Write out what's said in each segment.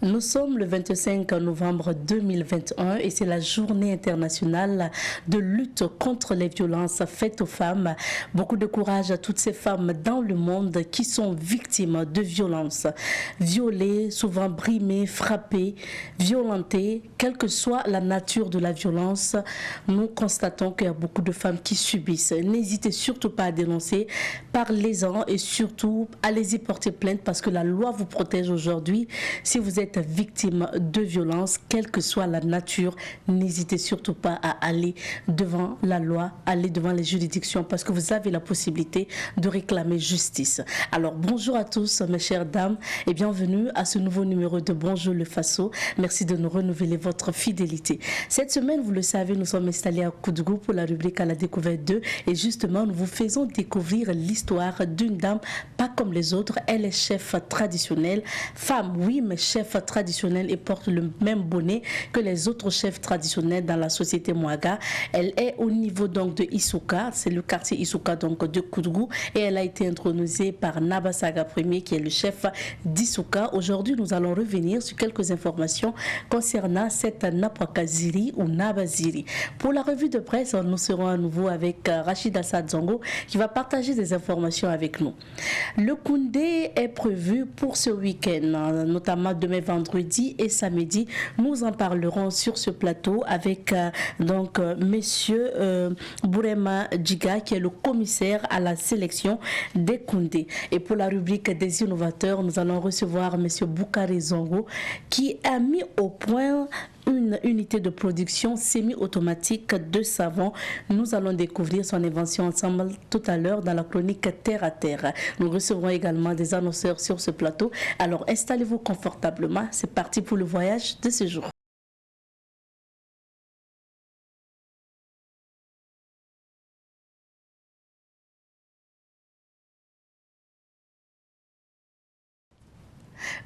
Nous sommes le 25 novembre 2021 et c'est la journée internationale de lutte contre les violences faites aux femmes. Beaucoup de courage à toutes ces femmes dans le monde qui sont victimes de violences. Violées, souvent brimées, frappées, violentées, quelle que soit la nature de la violence, nous constatons qu'il y a beaucoup de femmes qui subissent. N'hésitez surtout pas à dénoncer, parlez-en et surtout allez-y porter plainte parce que la loi vous protège aujourd'hui. Si vous êtes victime de violence, quelle que soit la nature, n'hésitez surtout pas à aller devant la loi, aller devant les juridictions parce que vous avez la possibilité de réclamer justice. Alors bonjour à tous mes chères dames et bienvenue à ce nouveau numéro de Bonjour le Faso. Merci de nous renouveler votre fidélité. Cette semaine, vous le savez, nous sommes installés à Koudgou pour la rubrique à la découverte 2 et justement nous vous faisons découvrir l'histoire d'une dame pas comme les autres. Elle est chef traditionnelle, femme oui mais chef traditionnelle et porte le même bonnet que les autres chefs traditionnels dans la société Mouaga. Elle est au niveau donc de Issouka, c'est le quartier Issouka donc de Koudgou et elle a été intronisée par Naba Saga Ier qui est le chef d'Issouka. Aujourd'hui, nous allons revenir sur quelques informations concernant cette Napwakaziri ou Nabaziri. Pour la revue de presse, nous serons à nouveau avec Rachid Assad Zongo qui va partager des informations avec nous. Le Koundé est prévu pour ce week-end, notamment demain vendredi et samedi. Nous en parlerons sur ce plateau avec monsieur Bourema Djiga qui est le commissaire à la sélection des Koundé. Et pour la rubrique des innovateurs, nous allons recevoir monsieur Boukari Zongo qui a mis au point une unité de production semi-automatique de savon. Nous allons découvrir son invention ensemble tout à l'heure dans la chronique Terre à Terre. Nous recevrons également des annonceurs sur ce plateau. Alors installez-vous confortablement. C'est parti pour le voyage de ce jour.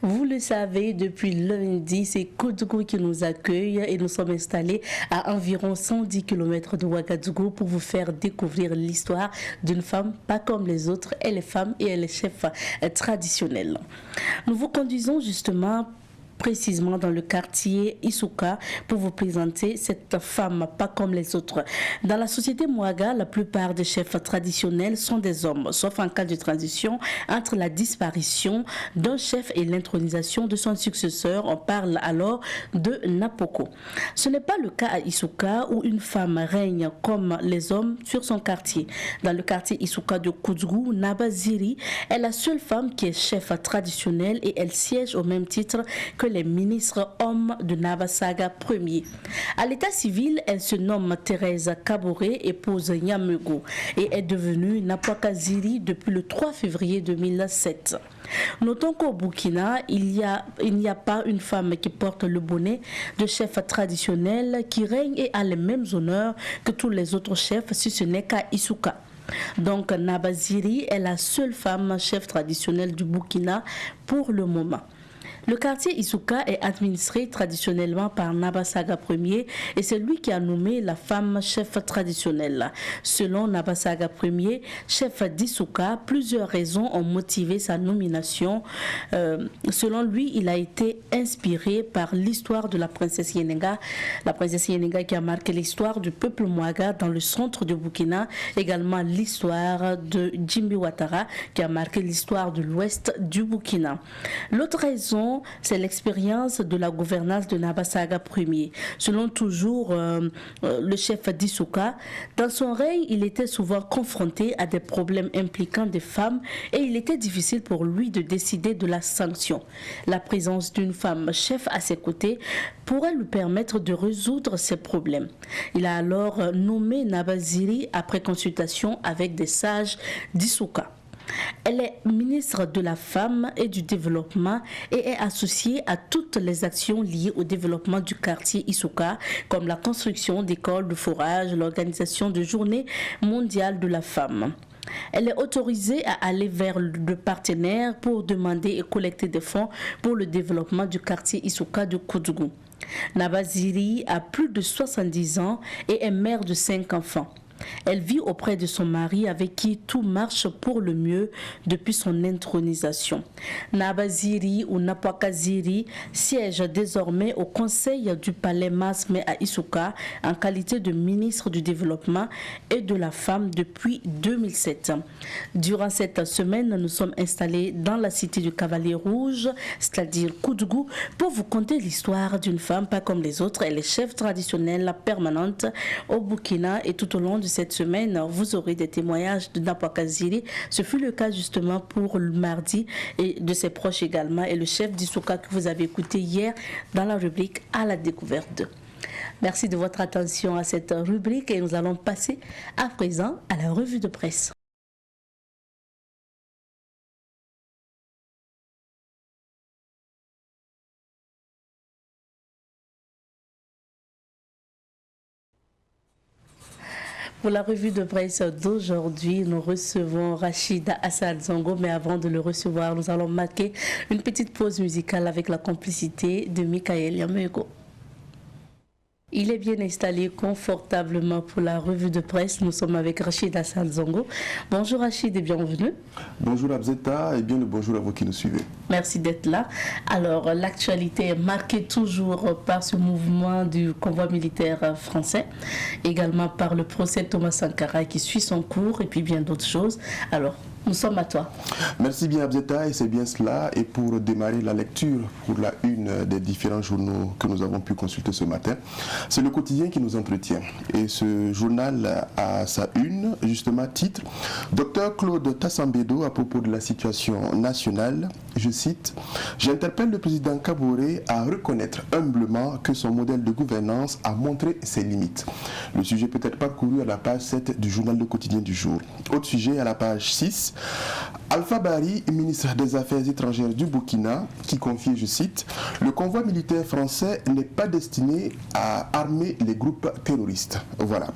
Vous le savez, depuis lundi, c'est Koudgou qui nous accueille et nous sommes installés à environ 110 km de Ouagadougou pour vous faire découvrir l'histoire d'une femme pas comme les autres. Elle est femme et elle est chef traditionnelle. Nous vous conduisons justement précisément dans le quartier Issouka pour vous présenter cette femme pas comme les autres. Dans la société Mouaga, la plupart des chefs traditionnels sont des hommes, sauf en cas de transition entre la disparition d'un chef et l'intronisation de son successeur. On parle alors de Napoko. Ce n'est pas le cas à Issouka où une femme règne comme les hommes sur son quartier. Dans le quartier Issouka de Koudgou, Nabaziri est la seule femme qui est chef traditionnel et elle siège au même titre que les ministres hommes de Naba Saga Ier. À l'état civil, elle se nomme Thérèse Kaboré, épouse Nyamego, et est devenue Napwakaziri depuis le 3 février 2007. Notons qu'au Burkina, il n'y a pas une femme qui porte le bonnet de chef traditionnel qui règne et a les mêmes honneurs que tous les autres chefs, si ce n'est qu'à Issouka. Donc Nabaziri est la seule femme chef traditionnelle du Burkina pour le moment. Le quartier Issouka est administré traditionnellement par Naba Saga Ier et c'est lui qui a nommé la femme chef traditionnelle. Selon Naba Saga Ier, chef d'Issouka, plusieurs raisons ont motivé sa nomination. Selon lui, il a été inspiré par l'histoire de la princesse Yenenga qui a marqué l'histoire du peuple Mouaga dans le centre du Burkina, également l'histoire de Djimbi Ouattara qui a marqué l'histoire de l'ouest du Burkina. L'autre raison, c'est l'expérience de la gouvernance de Naba Saga Ier. Selon toujours le chef d'Issouka, dans son règne, il était souvent confronté à des problèmes impliquant des femmes et il était difficile pour lui de décider de la sanction. La présence d'une femme chef à ses côtés pourrait lui permettre de résoudre ces problèmes. Il a alors nommé Nabaziri après consultation avec des sages d'Issouka. Elle est ministre de la Femme et du Développement et est associée à toutes les actions liées au développement du quartier Issouka, comme la construction d'écoles de forage, l'organisation de Journée mondiale de la femme. Elle est autorisée à aller vers le partenaire pour demander et collecter des fonds pour le développement du quartier Issouka de Koudgou. Nabaziri a plus de 70 ans et est mère de 5 enfants. Elle vit auprès de son mari avec qui tout marche pour le mieux depuis son intronisation. Nabaziri ou Napwakaziri siège désormais au conseil du palais Masme à Isuka en qualité de ministre du Développement et de la Femme depuis 2007. Durant cette semaine, nous sommes installés dans la cité du Cavalier Rouge, c'est-à-dire Koudougou, pour vous conter l'histoire d'une femme pas comme les autres. Elle est chef traditionnelle permanente au Burkina et tout au long de cette semaine, vous aurez des témoignages de Napwakaziri. Ce fut le cas justement pour le mardi et de ses proches également et le chef d'Isuka que vous avez écouté hier dans la rubrique à la découverte. Merci de votre attention à cette rubrique et nous allons passer à présent à la revue de presse. Pour la revue de presse d'aujourd'hui, nous recevons Rachida Assad Zongo, mais avant de le recevoir, nous allons marquer une petite pause musicale avec la complicité de Michael Yamego. Il est bien installé confortablement pour la revue de presse. Nous sommes avec Rachida Assad Zongo. Bonjour Rachid et bienvenue. Bonjour Abzeta et bien le bonjour à vous qui nous suivez. Merci d'être là. Alors, l'actualité est marquée toujours par ce mouvement du convoi militaire français, également par le procès de Thomas Sankara qui suit son cours et puis bien d'autres choses. Alors, nous sommes à toi. Merci bien Abzeta et c'est bien cela. Et pour démarrer la lecture pour la une des différents journaux que nous avons pu consulter ce matin, c'est le quotidien qui nous entretient. Et ce journal a sa une, justement, titre « Docteur Claude Tassambedo à propos de la situation nationale, je cite, « J'interpelle le président Kaboré à reconnaître humblement que son modèle de gouvernance a montré ses limites. » Le sujet peut être parcouru à la page 7 du journal Le Quotidien du jour. Autre sujet à la page 6, Alpha Bari, ministre des Affaires étrangères du Burkina, qui confie, je cite, « Le convoi militaire français n'est pas destiné à armer les groupes terroristes. » Voilà.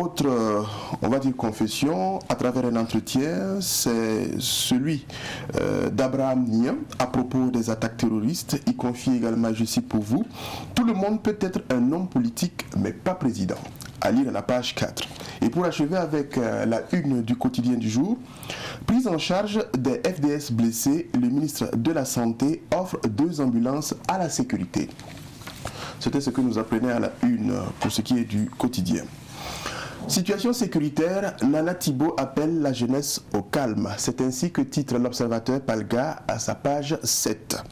Autre, on va dire, confession, à travers un entretien, c'est celui d'Abraham Nia à propos des attaques terroristes. Il confie également, je cite pour vous, « Tout le monde peut être un homme politique, mais pas président. » À lire à la page 4. Et pour achever avec la une du quotidien du jour, prise en charge des FDS blessés, le ministre de la Santé offre 2 ambulances à la sécurité. C'était ce que nous apprenons à la une pour ce qui est du quotidien. Situation sécuritaire, Nana Thibault appelle la jeunesse au calme. C'est ainsi que titre l'observateur Palga à sa page 7.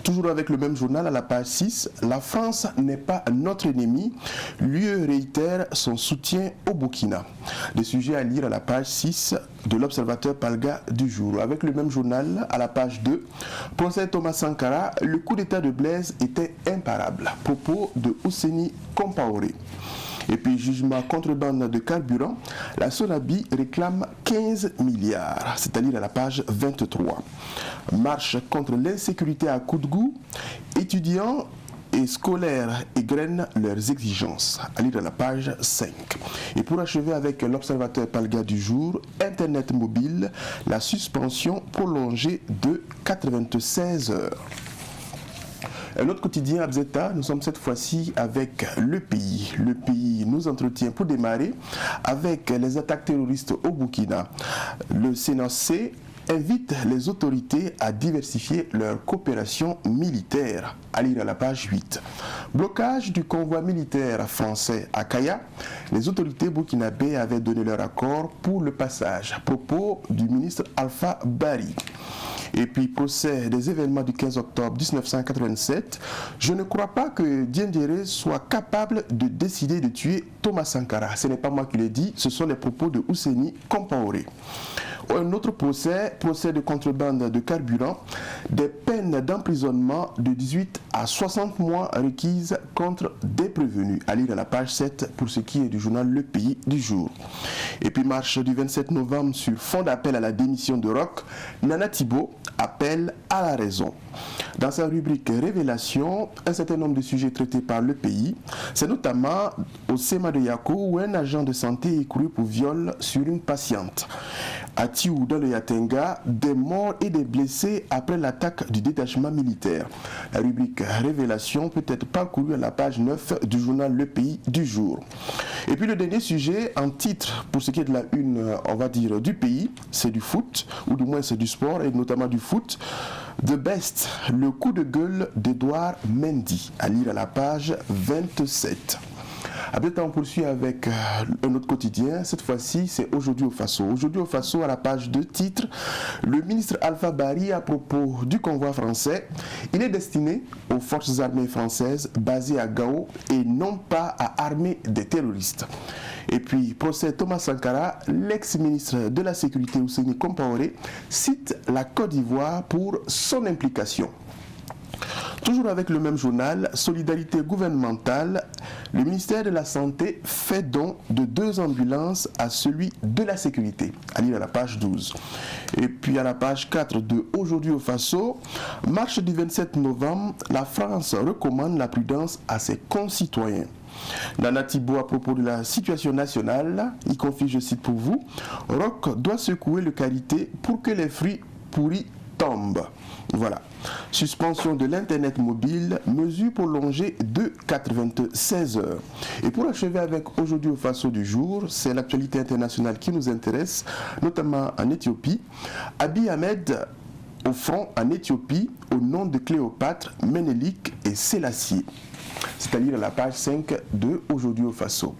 Toujours avec le même journal à la page 6, la France n'est pas notre ennemi. L'UE réitère son soutien au Burkina. Des sujets à lire à la page 6 de l'observateur Palga du jour. Avec le même journal à la page 2, procès Thomas Sankara, le coup d'état de Blaise était imparable. Propos de Ouseni Compaoré. Et puis, jugement contrebande de carburant, la Sonabi réclame 15 milliards, c'est-à-dire à la page 23. Marche contre l'insécurité à Koudougou, étudiants et scolaires égrènent leurs exigences, à lire à la page 5. Et pour achever avec l'observateur Palga du jour, Internet mobile, la suspension prolongée de 96 heures. Un autre quotidien, Abzeta, nous sommes cette fois-ci avec Le Pays. Le Pays nous entretient pour démarrer avec les attaques terroristes au Burkina. Le CNC invite les autorités à diversifier leur coopération militaire, à lire à la page 8. Blocage du convoi militaire français à Kaya, les autorités burkinabées avaient donné leur accord pour le passage, à propos du ministre Alpha Bari. Et puis, procès des événements du 15 octobre 1987, je ne crois pas que Diendéré soit capable de décider de tuer Thomas Sankara. Ce n'est pas moi qui l'ai dit, ce sont les propos de Ouseni Compaoré. Un autre procès, procès de contrebande de carburant, des peines d'emprisonnement de 18 à 60 mois requises contre des prévenus. À lire à la page 7 pour ce qui est du journal Le Pays du jour. Et puis marche du 27 novembre sur fond d'appel à la démission de Roch, Nana Thibault appelle à la raison. Dans sa rubrique Révélation, un certain nombre de sujets traités par Le Pays, c'est notamment au SEMA de Yako où un agent de santé est écroué pour viol sur une patiente. À Tiou dans le Yatenga, des morts et des blessés après l'attaque du détachement militaire. La rubrique Révélation peut être parcourue à la page 9 du journal Le Pays du jour. Et puis le dernier sujet en titre pour ce qui est de la une, on va dire, du pays, c'est du foot, ou du moins c'est du sport et notamment du foot. The Best, le coup de gueule d'Edouard Mendy, à lire à la page 27. Après, on poursuit avec un autre quotidien. Cette fois-ci, c'est Aujourd'hui au Faso. Aujourd'hui au Faso, à la page 2, titre, le ministre Alpha Bari à propos du convoi français. Il est destiné aux forces armées françaises basées à Gao et non pas à armer des terroristes. Et puis, procès Thomas Sankara, l'ex-ministre de la Sécurité Ousseini Compaoré, cite la Côte d'Ivoire pour son implication. Toujours avec le même journal, Solidarité gouvernementale, le ministère de la Santé fait don de 2 ambulances à celui de la sécurité, à lire à la page 12. Et puis à la page 4 de Aujourd'hui au Faso, marche du 27 novembre, la France recommande la prudence à ses concitoyens. Nana Thibault à propos de la situation nationale, il confie, je cite pour vous, Roch doit secouer le karité pour que les fruits pourris tombent. Voilà. Suspension de l'Internet mobile, mesure prolongée de 96 heures. Et pour achever avec Aujourd'hui au Faso du jour, c'est l'actualité internationale qui nous intéresse, notamment en Éthiopie. Abiy Ahmed au front en Éthiopie au nom de Cléopâtre, Ménélique et Sélassié. C'est-à-dire à la page 5 de Aujourd'hui au Faso.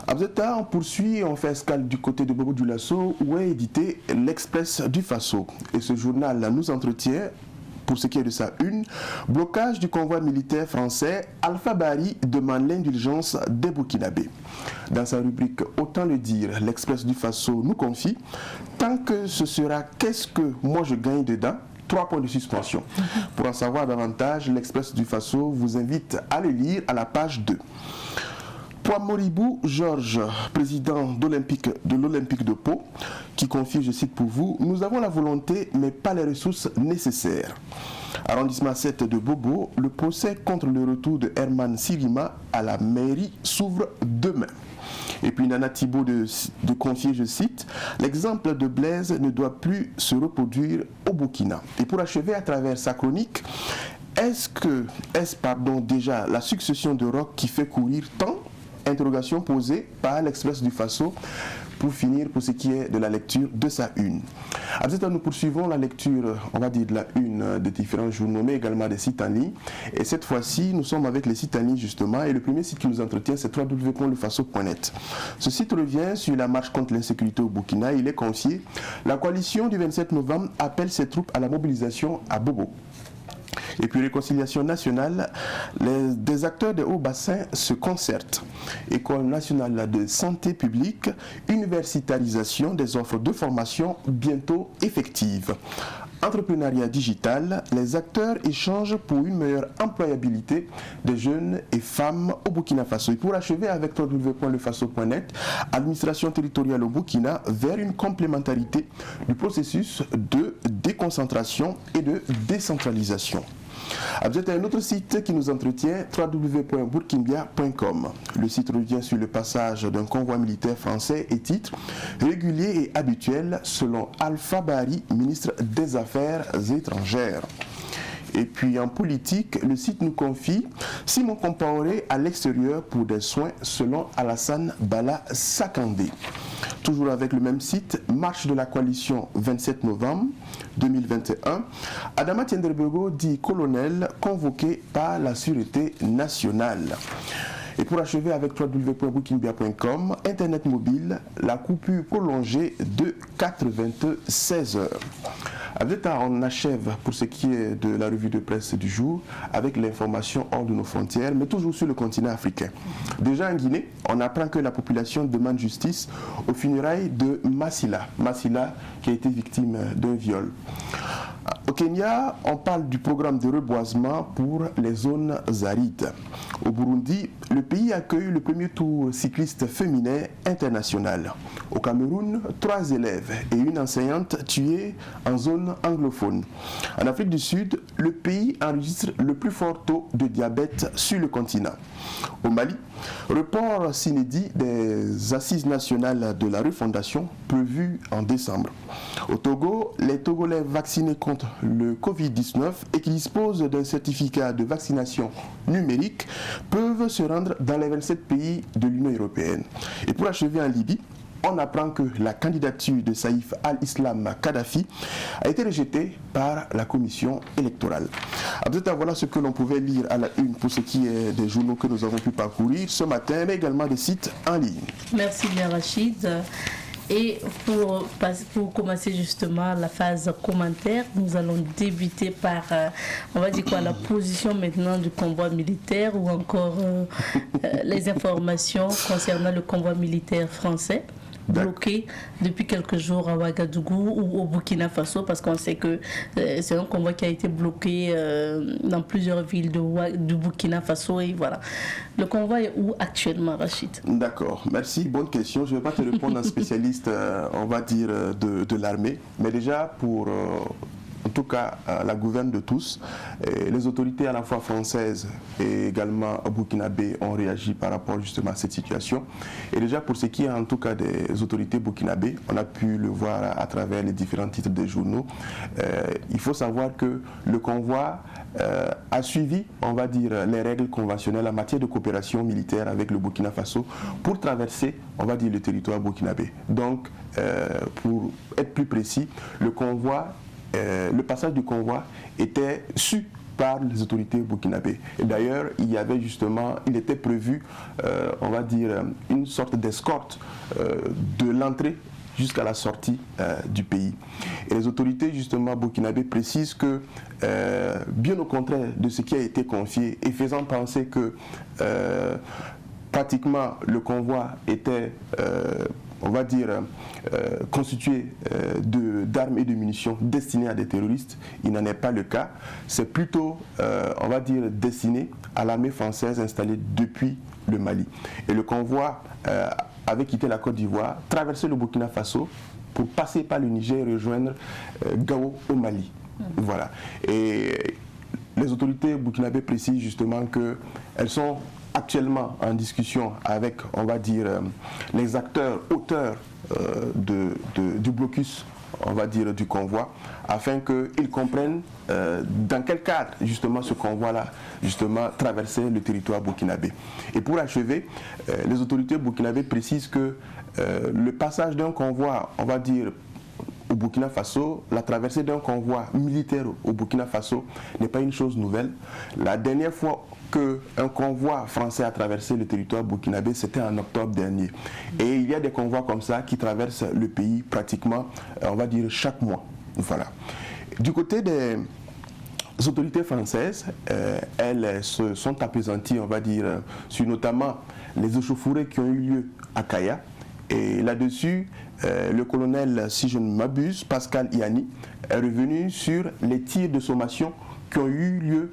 On poursuit, on fait escale du côté de Bobo Dioulasso où est édité l'Express du Faso. Et ce journal nous entretient, pour ce qui est de sa une, blocage du convoi militaire français, Alpha Bari demande l'indulgence des Burkinabés. Dans sa rubrique Autant le dire, l'Express du Faso nous confie, tant que ce sera qu'est-ce que moi je gagne dedans, 3 points de suspension. Pour en savoir davantage, l'Express du Faso vous invite à le lire à la page 2. Poimoribou Georges, président de l'Olympique de Pau, qui confie, je cite pour vous, « Nous avons la volonté, mais pas les ressources nécessaires ». Arrondissement 7 de Bobo, le procès contre le retour de Herman Sirima à la mairie s'ouvre demain. Et puis Nana Thibault de confier, je cite, « L'exemple de Blaise ne doit plus se reproduire au Burkina ». Et pour achever à travers sa chronique, est-ce déjà la succession de Roch qui fait courir tant? Interrogation posée par l'Express du Faso pour finir pour ce qui est de la lecture de sa une. À ce temps, nous poursuivons la lecture, on va dire, de la une des différents journaux, mais également des sites en ligne. Et cette fois-ci, nous sommes avec les sites en ligne justement. Et le premier site qui nous entretient, c'est www.lefaso.net. Ce site revient sur la marche contre l'insécurité au Burkina. Il est confié. La coalition du 27 novembre appelle ses troupes à la mobilisation à Bobo. Et puis réconciliation nationale, des acteurs de haut bassin se concertent. École nationale de santé publique, universitarisation des offres de formation bientôt effectives. Entrepreneuriat digital, les acteurs échangent pour une meilleure employabilité des jeunes et femmes au Burkina Faso. Et pour achever avec www.lefaso.net, administration territoriale au Burkina vers une complémentarité du processus de déconcentration et de décentralisation. Vous êtes un autre site qui nous entretient, www.burkinbia.com. Le site revient sur le passage d'un convoi militaire français et titre « Régulier et habituel selon Alpha Bari, ministre des Affaires étrangères ». Et puis en politique, le site nous confie Simon Compaoré à l'extérieur pour des soins selon Alassane Bala Sakandé. Toujours avec le même site, marche de la coalition 27 novembre 2021. Adama Tiendrebego dit colonel convoqué par la Sûreté nationale. Et pour achever avec www.burkinbia.com, Internet mobile, la coupure prolongée de 96 heures. On achève pour ce qui est de la revue de presse du jour avec l'information hors de nos frontières, mais toujours sur le continent africain. Déjà en Guinée, on apprend que la population demande justice aux funérailles de Massila qui a été victime d'un viol. Au Kenya, on parle du programme de reboisement pour les zones arides. Au Burundi, le pays accueille le premier tour cycliste féminin international. Au Cameroun, 3 élèves et une enseignante tués en zone anglophone. En Afrique du Sud, le pays enregistre le plus fort taux de diabète sur le continent. Au Mali, report s'inédit des assises nationales de la refondation prévues en décembre. Au Togo, les Togolais vaccinés contre le Covid-19 et qui disposent d'un certificat de vaccination numérique peuvent se rendre dans les 27 pays de l'Union européenne. Et pour achever en Libye, on apprend que la candidature de Saïf al-Islam Kadhafi a été rejetée par la commission électorale. Voilà ce que l'on pouvait lire à la une pour ce qui est des journaux que nous avons pu parcourir ce matin, mais également des sites en ligne. Merci bien Rachid. Et pour commencer justement la phase commentaire, nous allons débuter par, on va dire quoi, la position maintenant du convoi militaire ou encore les informations concernant le convoi militaire français bloqué depuis quelques jours à Ouagadougou ou au Burkina Faso, parce qu'on sait que c'est un convoi qui a été bloqué dans plusieurs villes du Burkina Faso. Et voilà. Le convoi est où actuellement, Rachid? D'accord, merci, bonne question. Je ne vais pas te répondre en spécialiste, on va dire, de l'armée, mais déjà pour... en tout cas, la gouverne de tous. Et les autorités à la fois françaises et également burkinabé ont réagi par rapport justement à cette situation. Et déjà pour ce qui est en tout cas des autorités burkinabé, on a pu le voir à travers les différents titres des journaux. Il faut savoir que le convoi a suivi, on va dire, les règles conventionnelles en matière de coopération militaire avec le Burkina Faso pour traverser, on va dire, le territoire burkinabé. Donc, pour être plus précis, le passage du convoi était su par les autorités burkinabées. Et d'ailleurs, il était prévu, on va dire, une sorte d'escorte de l'entrée jusqu'à la sortie du pays. Et les autorités, justement, burkinabées précisent que, bien au contraire de ce qui a été confié, et faisant penser que pratiquement le convoi était... on va dire, constitué d'armes et de munitions destinées à des terroristes, il n'en est pas le cas. C'est plutôt, on va dire, destiné à l'armée française installée depuis le Mali. Et le convoi avait quitté la Côte d'Ivoire, traversé le Burkina Faso pour passer par le Niger et rejoindre Gao au Mali. Voilà. Et les autorités burkinabées précisent justement qu'elles sont actuellement en discussion avec, on va dire, les acteurs, auteurs du blocus, on va dire, du convoi, afin qu'ils comprennent dans quel cadre, justement, ce convoi-là, justement, traversait le territoire burkinabé. Et pour achever, les autorités burkinabées précisent que le passage d'un convoi, on va dire, au Burkina Faso, la traversée d'un convoi militaire au Burkina Faso n'est pas une chose nouvelle. La dernière fois qu'un convoi français a traversé le territoire burkinabé, c'était en octobre dernier. Et il y a des convois comme ça qui traversent le pays pratiquement, on va dire, chaque mois. Voilà. Du côté des autorités françaises, elles se sont apaisanties, on va dire, sur notamment les échauffourées qui ont eu lieu à Kaya. Et là-dessus, le colonel, si je ne m'abuse, Pascal Iani, est revenu sur les tirs de sommation qui ont eu lieu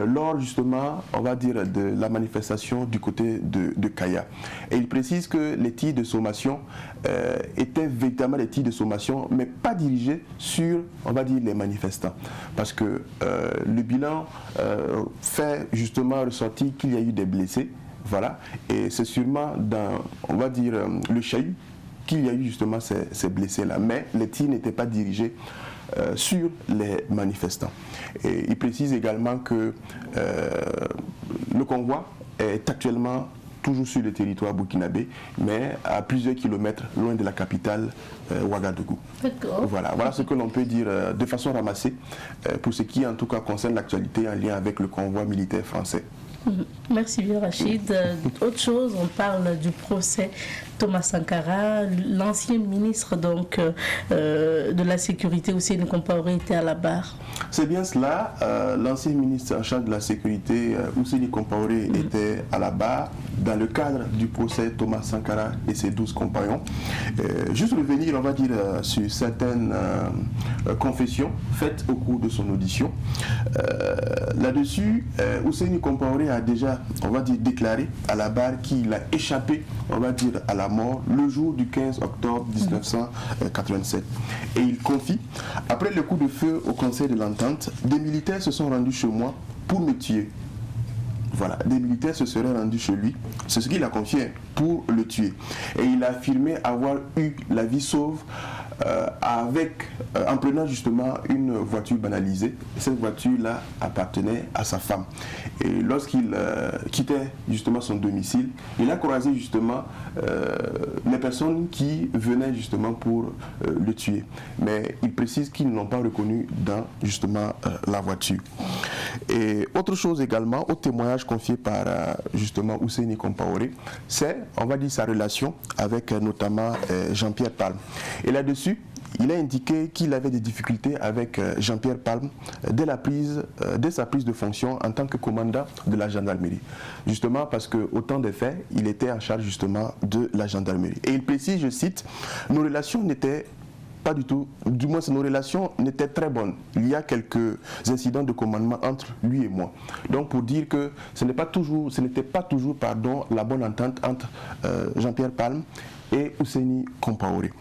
lors, justement, on va dire, de la manifestation du côté de Kaya. Et il précise que les tirs de sommation étaient véritablement des tirs de sommation, mais pas dirigés sur, on va dire, les manifestants. Parce que le bilan fait justement ressortir qu'il y a eu des blessés. Voilà, et c'est sûrement dans, on va dire, le chahut qu'il y a eu justement ces blessés-là. Mais les tirs n'étaient pas dirigés sur les manifestants. Et il précise également que le convoi est actuellement toujours sur le territoire burkinabé, mais à plusieurs kilomètres loin de la capitale Ouagadougou. Voilà ce que l'on peut dire de façon ramassée pour ce qui en tout cas concerne l'actualité en lien avec le convoi militaire français. Merci bien Rachid. Autre chose, on parle du procès Thomas Sankara, l'ancien ministre donc de la sécurité Ousseini Compaoré était à la barre. C'est bien cela, l'ancien ministre en charge de la sécurité Ousseini Compaoré était à la barre dans le cadre du procès Thomas Sankara et ses 12 compagnons. Juste revenir, on va dire, sur certaines confessions faites au cours de son audition. Là-dessus, Ousseini Compaoré a déjà, on va dire, déclaré à la barre qu'il a échappé, on va dire, à la mort le jour du 15 octobre 1987. Et il confie, après le coup de feu au Conseil de l'Entente, des militaires se sont rendus chez moi pour me tuer. Voilà, des militaires se seraient rendus chez lui, c'est ce qu'il a confié, pour le tuer. Et il a affirmé avoir eu la vie sauve en prenant justement une voiture banalisée. Cette voiture-là appartenait à sa femme. Et lorsqu'il quittait justement son domicile, il a croisé justement les personnes qui venaient justement pour le tuer. Mais il précise qu'ils ne l'ont pas reconnu dans justement la voiture. Et autre chose également, au témoignage confié par justement Ousseini Compaoré, c'est, on va dire, sa relation avec notamment Jean-Pierre Palm. Et là-dessus, il a indiqué qu'il avait des difficultés avec Jean-Pierre Palm dès sa prise de fonction en tant que commandant de la gendarmerie. Justement parce qu'au temps des faits, il était en charge justement de la gendarmerie. Et il précise, je cite, « Nos relations n'étaient pas du tout, du moins nos relations n'étaient très bonnes. Il y a quelques incidents de commandement entre lui et moi. » Donc pour dire que ce n'était pas toujours la bonne entente entre Jean-Pierre Palm et Ousseini Compaoré.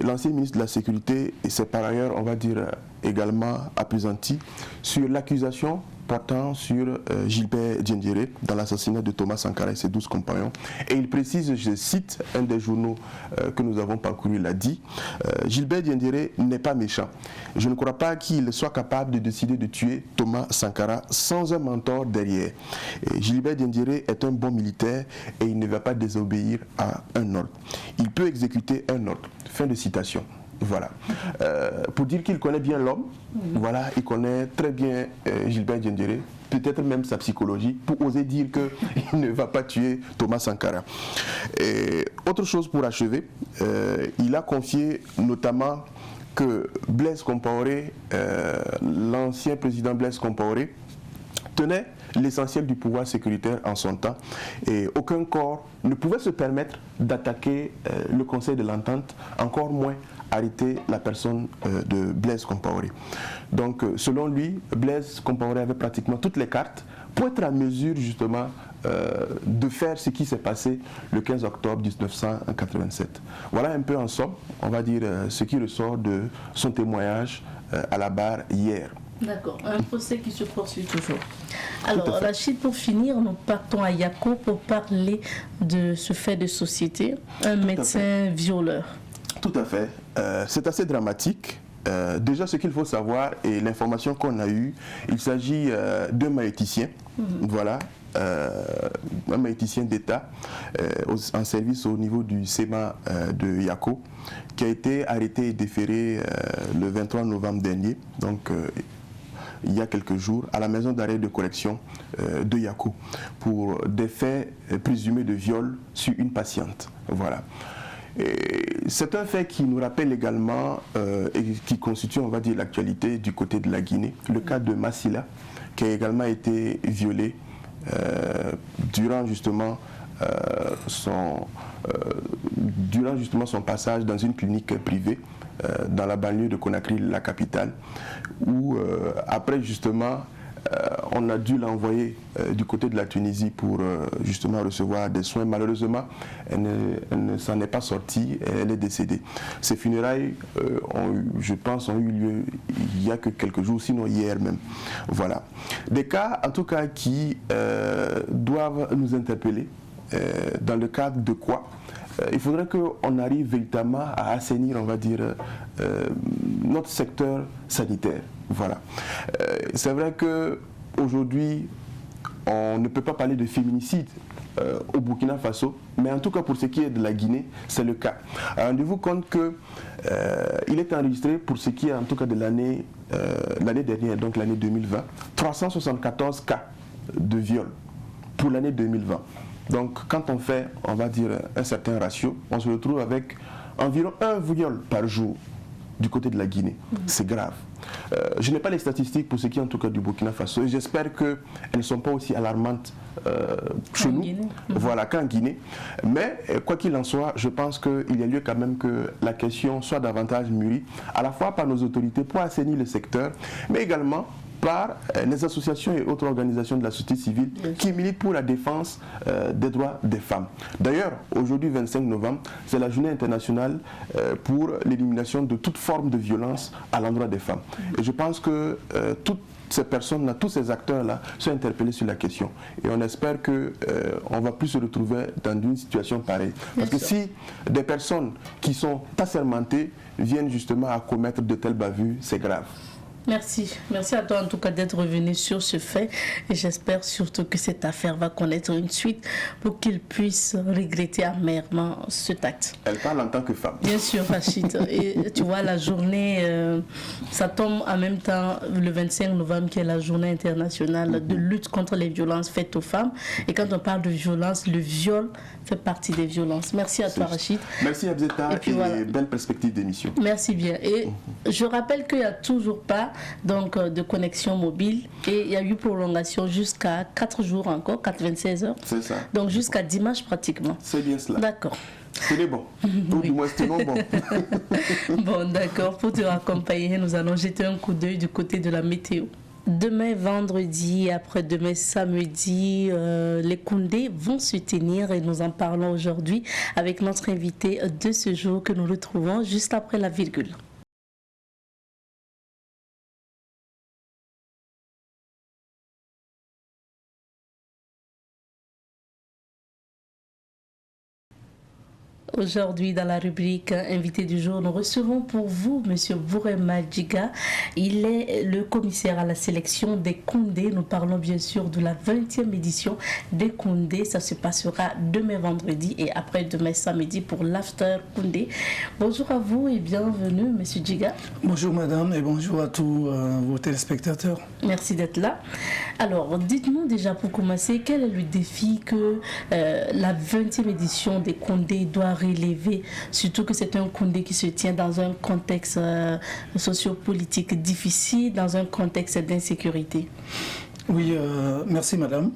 L'ancien ministre de la Sécurité s'est par ailleurs, on va dire, également appesanti sur l'accusation portant sur Gilbert Diendéré dans l'assassinat de Thomas Sankara et ses 12 compagnons. Et il précise, je cite, un des journaux que nous avons parcouru l'a dit, Gilbert Diendéré n'est pas méchant. Je ne crois pas qu'il soit capable de décider de tuer Thomas Sankara sans un mentor derrière. Et Gilbert Diendéré est un bon militaire et il ne va pas désobéir à un ordre. Il peut exécuter un ordre. Fin de citation. Voilà. Pour dire qu'il connaît bien l'homme, voilà, il connaît très bien Gilbert Diendéré, peut-être même sa psychologie, pour oser dire qu'il ne va pas tuer Thomas Sankara. Et autre chose pour achever, il a confié notamment que Blaise Compaoré, l'ancien président Blaise Compaoré, tenait l'essentiel du pouvoir sécuritaire en son temps et aucun corps ne pouvait se permettre d'attaquer le Conseil de l'Entente, encore moins arrêter la personne de Blaise Compaoré. Donc selon lui, Blaise Compaoré avait pratiquement toutes les cartes pour être en mesure justement de faire ce qui s'est passé le 15 octobre 1987. Voilà un peu en somme, on va dire, ce qui ressort de son témoignage à la barre hier. D'accord, un procès qui se poursuit toujours. Alors, Rachid, pour finir, nous partons à Yako pour parler de ce fait de société, un médecin violeur. Tout à fait. C'est assez dramatique. Déjà, ce qu'il faut savoir et l'information qu'on a eue, il s'agit d'un maïticien, voilà, un maïticien d'État en service au niveau du SEMA de Yako, qui a été arrêté et déféré le 23 novembre dernier, donc il y a quelques jours, à la maison d'arrêt de correction de Yako, pour des faits présumés de viol sur une patiente. Voilà. C'est un fait qui nous rappelle également et qui constitue, on va dire, l'actualité du côté de la Guinée, le cas de Massila, qui a également été violé durant justement son passage dans une clinique privée dans la banlieue de Conakry, la capitale, où après justement on a dû l'envoyer du côté de la Tunisie pour justement recevoir des soins. Malheureusement, elle ne s'en est pas sortie et elle est décédée. Ces funérailles, je pense, ont eu lieu il y a que quelques jours, sinon hier même. Voilà. Des cas, en tout cas, qui doivent nous interpeller. Dans le cadre de quoi il faudrait qu'on arrive véritablement à assainir, on va dire, notre secteur sanitaire. Voilà. C'est vrai qu'aujourd'hui, on ne peut pas parler de féminicide au Burkina Faso, mais en tout cas pour ce qui est de la Guinée, c'est le cas. Rendez-vous compte qu'il est enregistré pour ce qui est en tout cas de l'année dernière, donc l'année 2020, 374 cas de viol. pour l'année 2020. Donc quand on fait, on va dire, un certain ratio, on se retrouve avec environ un viol par jour du côté de la Guinée. C'est grave. Je n'ai pas les statistiques pour ce qui est en tout cas du Burkina Faso et j'espère qu'elles ne sont pas aussi alarmantes chez nous, voilà, qu'en Guinée. Mais quoi qu'il en soit, je pense qu'il y a lieu quand même que la question soit davantage mûrie, à la fois par nos autorités pour assainir le secteur, mais également par les associations et autres organisations de la société civile qui militent pour la défense des droits des femmes. D'ailleurs, aujourd'hui, 25 novembre, c'est la journée internationale pour l'élimination de toute forme de violence à l'endroit des femmes. Et je pense que toutes ces personnes-là, tous ces acteurs-là sont interpellés sur la question. Et on espère qu'on va plus se retrouver dans une situation pareille. Parce que si des personnes qui sont assermentées viennent justement à commettre de telles bavures, c'est grave. Merci. Merci à toi en tout cas d'être revenu sur ce fait et j'espère surtout que cette affaire va connaître une suite pour qu'il puisse regretter amèrement cet acte. Elle parle en tant que femme. Bien sûr, Rachid. Et tu vois, la journée, ça tombe en même temps le 25 novembre qui est la journée internationale de lutte contre les violences faites aux femmes. Et quand on parle de violence, le viol fait partie des violences. Merci à toi, Rachid. Merci Abzeta et voilà. Belle perspective d'émission. Merci bien. Et je rappelle qu'il n'y a toujours pas donc, de connexion mobile et il y a eu prolongation jusqu'à 4 jours encore, 4-26 heures. C'est ça. Donc jusqu'à dimanche pratiquement. C'est bien cela. D'accord. C'était bon. Ou du moins c'était non bon. Bon, d'accord. Pour te raccompagner, nous allons jeter un coup d'œil du côté de la météo. Demain vendredi, après-demain samedi, les Koundés vont se tenir et nous en parlons aujourd'hui avec notre invité de ce jour que nous retrouvons juste après la virgule. Aujourd'hui, dans la rubrique Invité du jour, nous recevons pour vous M. Bourema Djiga. Il est le commissaire à la sélection des Koundés. Nous parlons bien sûr de la 20e édition des Koundés. Ça se passera demain vendredi et après-demain samedi pour l'After Koundé. Bonjour à vous et bienvenue, M. Djiga. Bonjour madame et bonjour à tous vos téléspectateurs. Merci d'être là. Alors, dites-nous déjà pour commencer, quel est le défi que la 20e édition des Koundés doit relever, surtout que c'est un Koundé qui se tient dans un contexte sociopolitique difficile, dans un contexte d'insécurité. Oui, merci madame.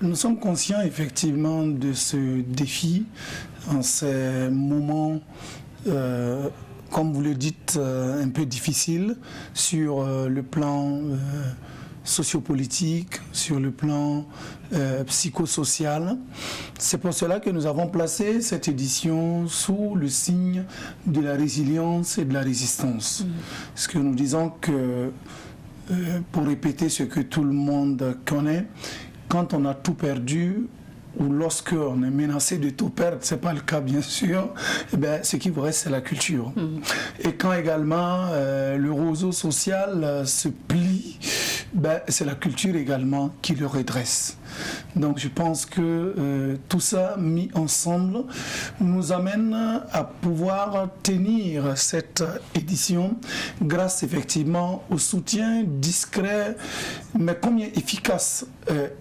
Nous sommes conscients effectivement de ce défi en ces moments, comme vous le dites, un peu difficiles sur le plan sociopolitique, sur le plan psychosocial. C'est pour cela que nous avons placé cette édition sous le signe de la résilience et de la résistance. Parce que nous disons que, pour répéter ce que tout le monde connaît, quand on a tout perdu, ou lorsque on est menacé de tout perdre, ce n'est pas le cas bien sûr, eh bien, ce qui vous reste c'est la culture. Et quand également le roseau social se plie, ben, c'est la culture également qui le redresse. Donc je pense que tout ça mis ensemble nous amène à pouvoir tenir cette édition grâce effectivement au soutien discret mais combien efficace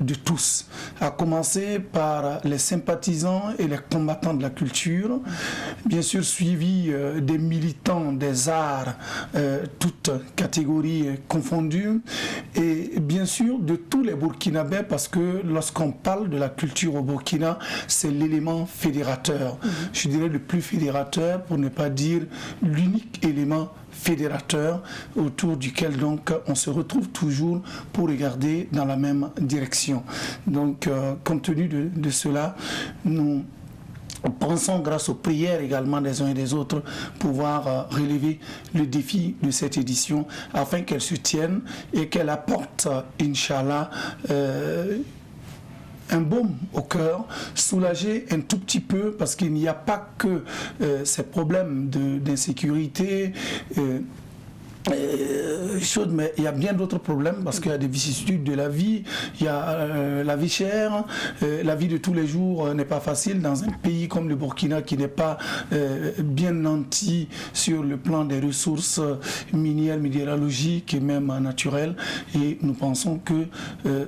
de tous, à commencer par les sympathisants et les combattants de la culture, bien sûr suivi des militants des arts, toutes catégories confondues, et bien sûr de tous les Burkinabés, parce que lorsqu'on parle de la culture au Burkina, c'est l'élément fédérateur. Je dirais le plus fédérateur, pour ne pas dire l'unique élément fédérateur autour duquel donc on se retrouve toujours pour regarder dans la même direction. Donc compte tenu de cela, nous pensons, grâce aux prières également des uns et des autres, pouvoir relever le défi de cette édition afin qu'elle se tienne et qu'elle apporte, Inch'Allah, un baume au cœur, soulager un tout petit peu, parce qu'il n'y a pas que ces problèmes d'insécurité, chaude, mais il y a bien d'autres problèmes parce qu'il y a des vicissitudes de la vie, il y a la vie chère, la vie de tous les jours n'est pas facile dans un pays comme le Burkina qui n'est pas bien nanti sur le plan des ressources minières, minéralogiques et même naturelles. Et nous pensons que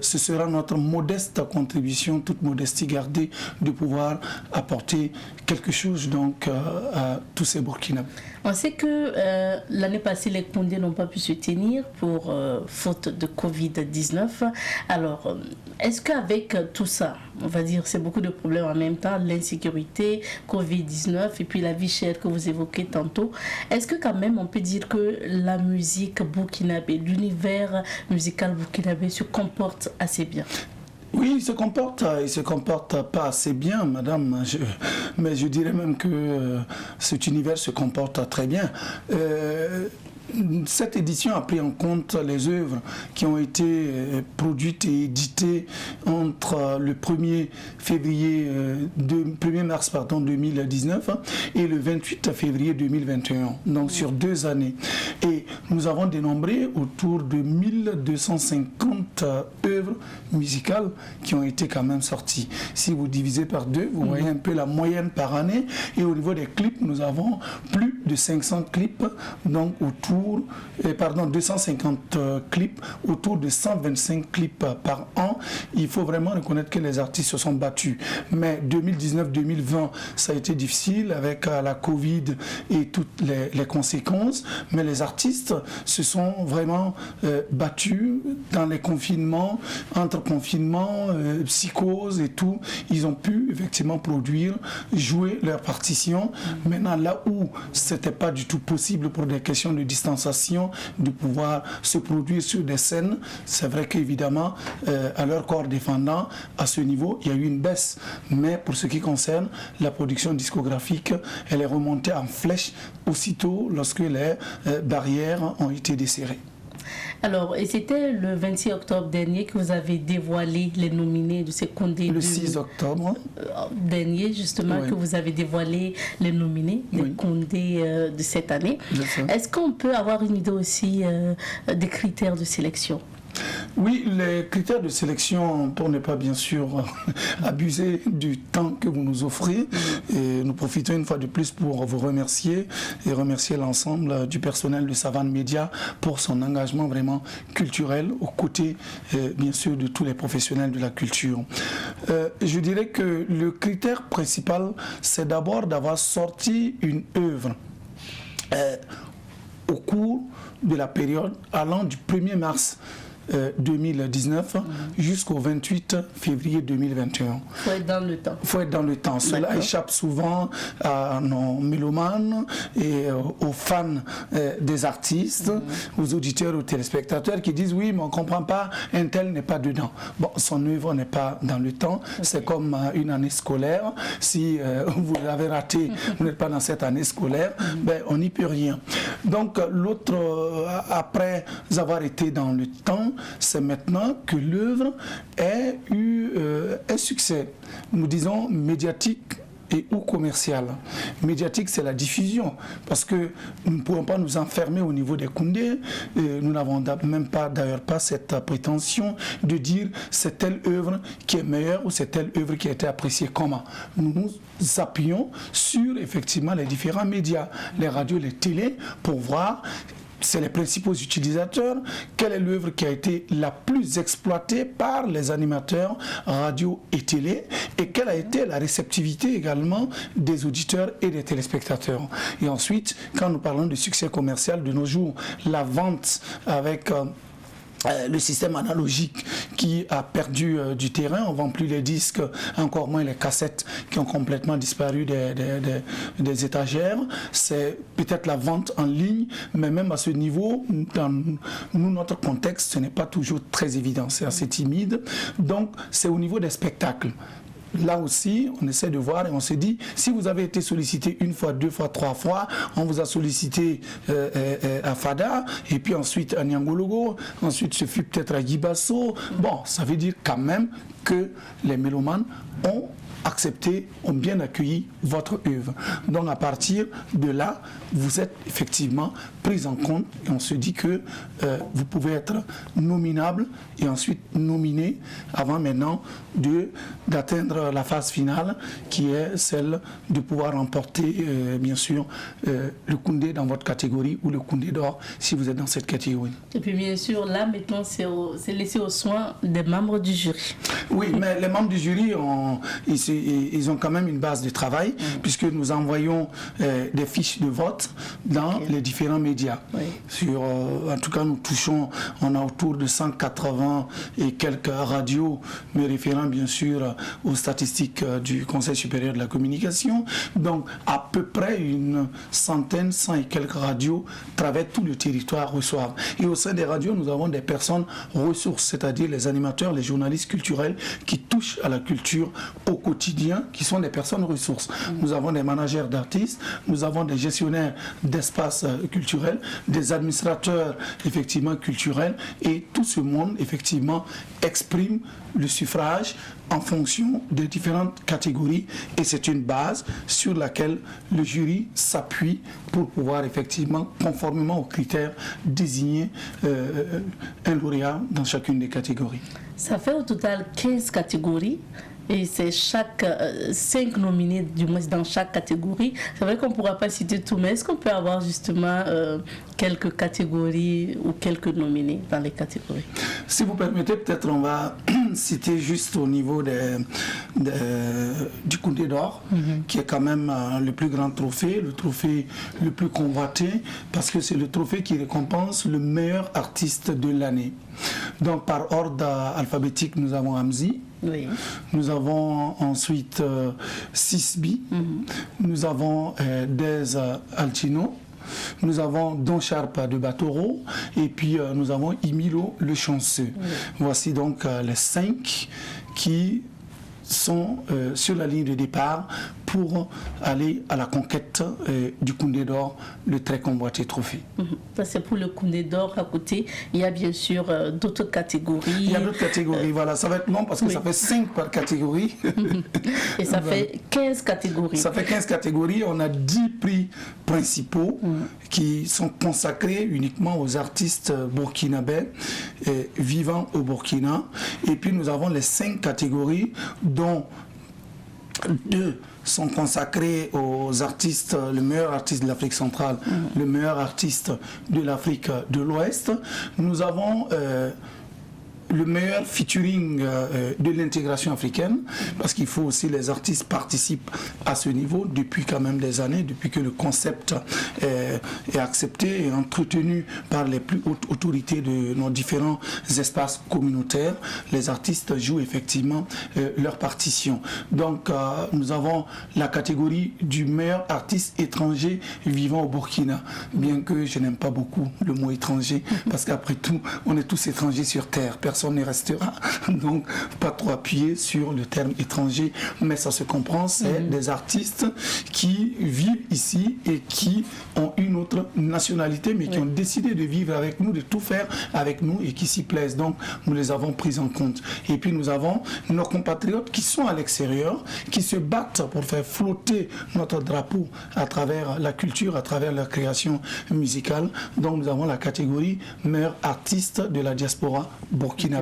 ce sera notre modeste contribution, toute modestie gardée, de pouvoir apporter quelque chose donc à tous ces Burkinabés. On sait que l'année passée, les Koundés n'ont pas pu se tenir pour faute de Covid-19. Alors, est-ce qu'avec tout ça, on va dire, c'est beaucoup de problèmes en même temps, l'insécurité, Covid-19 et puis la vie chère que vous évoquez tantôt, est-ce que quand même on peut dire que la musique burkinabé, l'univers musical burkinabé se comporte assez bien? Oui, il se comporte pas assez bien, madame, mais je dirais même que cet univers se comporte très bien. Cette édition a pris en compte les œuvres qui ont été produites et éditées entre le 1er mars 2019 et le 28 février 2021, donc sur 2 années. Et nous avons dénombré autour de 1250 œuvres musicales qui ont été quand même sorties. Si vous divisez par 2, vous voyez un peu la moyenne par année. Et au niveau des clips, nous avons plus de 500 clips, donc 250 clips, autour de 125 clips par an. Il faut vraiment reconnaître que les artistes se sont battus. Mais 2019-2020, ça a été difficile avec la Covid et toutes les conséquences. Mais les artistes se sont vraiment battus dans les confinements, entre confinements, psychose et tout. Ils ont pu effectivement produire, jouer leur partition. Maintenant, là où c'était pas du tout possible pour des questions de distanciation, de pouvoir se produire sur des scènes, c'est vrai qu'évidemment, à leur corps défendant, à ce niveau, il y a eu une baisse. Mais pour ce qui concerne la production discographique, elle est remontée en flèche aussitôt lorsque les barrières ont été desserrées. Alors, et c'était le 26 octobre dernier que vous avez dévoilé les nominés de ces Koundés. Le 6 octobre. Dernier, justement, oui, que vous avez dévoilé les nominés des Koundés de cette année. Est-ce qu'on peut avoir une idée aussi des critères de sélection? Oui, les critères de sélection, pour ne pas bien sûr abuser du temps que vous nous offrez, et nous profitons une fois de plus pour vous remercier et remercier l'ensemble du personnel de Savane Média pour son engagement vraiment culturel aux côtés bien sûr de tous les professionnels de la culture. Je dirais que le critère principal, c'est d'abord d'avoir sorti une œuvre au cours de la période allant du 1er mars 2019 jusqu'au 28 février 2021. Il faut être dans le temps. Il faut être dans le temps. Cela échappe souvent à nos mélomanes et aux fans des artistes, aux auditeurs, aux téléspectateurs qui disent oui, mais on ne comprend pas, un tel n'est pas dedans. Bon, son œuvre n'est pas dans le temps. C'est comme une année scolaire. Si vous l'avez raté, vous n'êtes pas dans cette année scolaire, ben, on n'y peut rien. Donc l'autre, après avoir été dans le temps, c'est maintenant que l'œuvre ait eu un succès, nous disons médiatique et ou commercial. Médiatique, c'est la diffusion, parce que nous ne pourrons pas nous enfermer au niveau des Koundés. Nous n'avons même pas, d'ailleurs, pas cette prétention de dire c'est telle œuvre qui est meilleure ou c'est telle œuvre qui a été appréciée comment. Nous nous appuyons sur effectivement les différents médias, les radios, les télés, pour voir. C'est les principaux utilisateurs. Quelle est l'œuvre qui a été la plus exploitée par les animateurs radio et télé et quelle a été la réceptivité également des auditeurs et des téléspectateurs. Et ensuite, quand nous parlons de succès commercial de nos jours, la vente avec le système analogique qui a perdu du terrain, on ne vend plus les disques, encore moins les cassettes qui ont complètement disparu des étagères. C'est peut-être la vente en ligne, mais même à ce niveau, dans notre contexte, ce n'est pas toujours très évident, c'est assez timide. Donc c'est au niveau des spectacles. là aussi, on essaie de voir et on se dit, si vous avez été sollicité 1 fois, 2 fois, 3 fois, on vous a sollicité à Fada, et puis ensuite à Nyangologo, ensuite ce fut peut-être à Gibasso. Bon, ça veut dire quand même que les mélomanes ont accepté, ont bien accueilli votre œuvre. Donc à partir de là, vous êtes effectivement pris en compte et on se dit que vous pouvez être nominable et ensuite nominé avant maintenant d'atteindre la phase finale qui est celle de pouvoir remporter bien sûr le Koundé dans votre catégorie ou le Koundé d'or si vous êtes dans cette catégorie. Et puis bien sûr là maintenant c'est laissé aux soins des membres du jury. Oui, mais les membres du jury ils ont quand même une base de travail puisque nous envoyons des fiches de vote dans les différents médias. Oui. En tout cas, on a autour de 180 et quelques radios, me référant bien sûr aux statistiques du Conseil supérieur de la communication. Donc, à peu près une centaine, 100 et quelques radios travers tout le territoire reçoivent. Et au sein des radios, nous avons des personnes ressources, c'est-à-dire les animateurs, les journalistes culturels qui touchent à la culture au quotidien, qui sont des personnes ressources. Nous avons des managers d'artistes, nous avons des gestionnaires d'espaces culturels, des administrateurs effectivement culturels, et tout ce monde effectivement exprime le suffrage en fonction des différentes catégories, et c'est une base sur laquelle le jury s'appuie pour pouvoir effectivement, conformément aux critères, désigner un lauréat dans chacune des catégories. Ça fait au total 15 catégories. Et c'est chaque 5 nominés, du moins dans chaque catégorie. C'est vrai qu'on ne pourra pas citer tout, mais est-ce qu'on peut avoir justement quelques catégories ou quelques nominés dans les catégories? Si vous permettez, peut-être on va citer juste au niveau du Koundé d'or, qui est quand même le plus grand trophée, le trophée le plus convoité, parce que c'est le trophée qui récompense le meilleur artiste de l'année. Donc par ordre alphabétique, nous avons Hamzi. Oui. Nous avons ensuite Sisbi, nous avons Dez Altino, nous avons Don Charpa de Batoro et puis nous avons Imilo le Chanceux. Oui. Voici donc les 5 qui sont sur la ligne de départ pour aller à la conquête du Koundé d'or, le très convoité trophée. Ça c'est pour le Koundé d'or. À côté, il y a bien sûr d'autres catégories. Il y a d'autres catégories, voilà. Ça va être long parce que ça fait 5 par catégorie. Et ça fait 15 catégories. Ça fait 15 catégories. On a 10 prix principaux qui sont consacrés uniquement aux artistes burkinabés vivant au Burkina. Et puis nous avons les 5 catégories dont 2 sont consacrés aux artistes, le meilleur artiste de l'Afrique centrale, le meilleur artiste de l'Afrique de l'Ouest. Nous avons le meilleur featuring de l'intégration africaine, parce qu'il faut aussi les artistes participent à ce niveau depuis quand même des années, depuis que le concept est accepté et entretenu par les plus hautes autorités de nos différents espaces communautaires. Les artistes jouent effectivement leur partition. Donc nous avons la catégorie du meilleur artiste étranger vivant au Burkina, bien que je n'aime pas beaucoup le mot étranger, parce qu'après tout, on est tous étrangers sur terre. Personne ne restera, donc pas trop appuyé sur le terme étranger, mais ça se comprend, c'est des artistes qui vivent ici et qui ont une autre nationalité, mais qui ont décidé de vivre avec nous, de tout faire avec nous et qui s'y plaisent. Donc nous les avons pris en compte. Et puis nous avons nos compatriotes qui sont à l'extérieur, qui se battent pour faire flotter notre drapeau à travers la culture, à travers la création musicale. Donc nous avons la catégorie meilleur artiste de la diaspora burkinabé,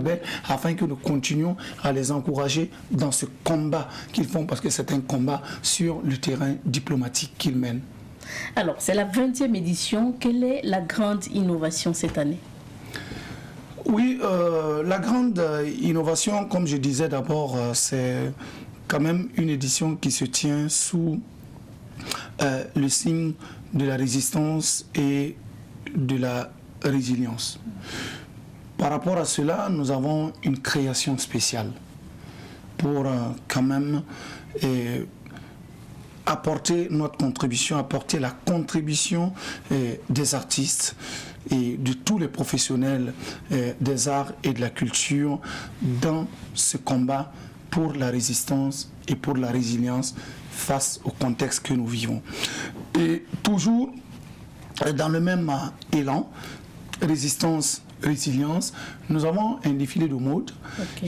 afin que nous continuions à les encourager dans ce combat qu'ils font, parce que c'est un combat sur le terrain diplomatique qu'ils mènent. Alors, c'est la 20e édition. Quelle est la grande innovation cette année? Oui, la grande innovation, comme je disais d'abord, c'est quand même une édition qui se tient sous le signe de la résistance et de la résilience. Par rapport à cela, nous avons une création spéciale pour quand même apporter notre contribution, apporter la contribution des artistes et de tous les professionnels des arts et de la culture dans ce combat pour la résistance et pour la résilience face au contexte que nous vivons. Et toujours dans le même élan, résistance, résilience, nous avons un défilé de mode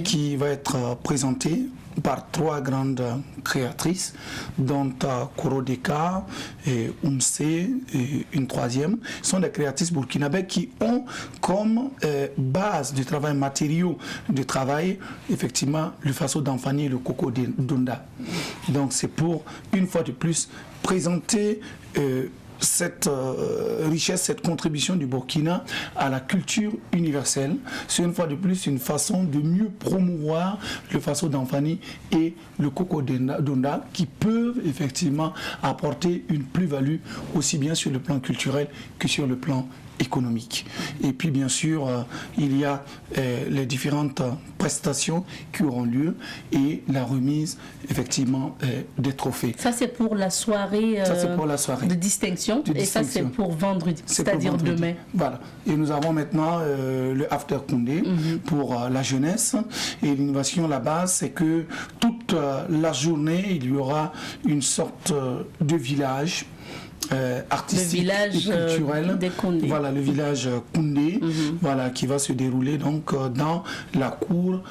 qui va être présenté par 3 grandes créatrices, dont Korodeka et Oumse et une 3e. Ce sont des créatrices burkinabè qui ont comme base de travail, matériaux de travail, effectivement, le faso d'Anfani et le Coco d'Onda. Donc c'est pour, une fois de plus, présenter cette richesse, cette contribution du Burkina à la culture universelle. C'est une fois de plus une façon de mieux promouvoir le faso d'Anfani et le Coco d'Onda qui peuvent effectivement apporter une plus-value aussi bien sur le plan culturel que sur le plan économique. Et puis bien sûr, il y a les différentes prestations qui auront lieu et la remise effectivement des trophées. Ça c'est pour la soirée, de distinction et ça c'est pour vendredi, c'est-à-dire demain. Voilà. Et nous avons maintenant le After Koundé pour la jeunesse et l'innovation là-bas c'est que toute la journée il y aura une sorte de village artistique et culturel, voilà le village Koundé, voilà qui va se dérouler donc dans la cour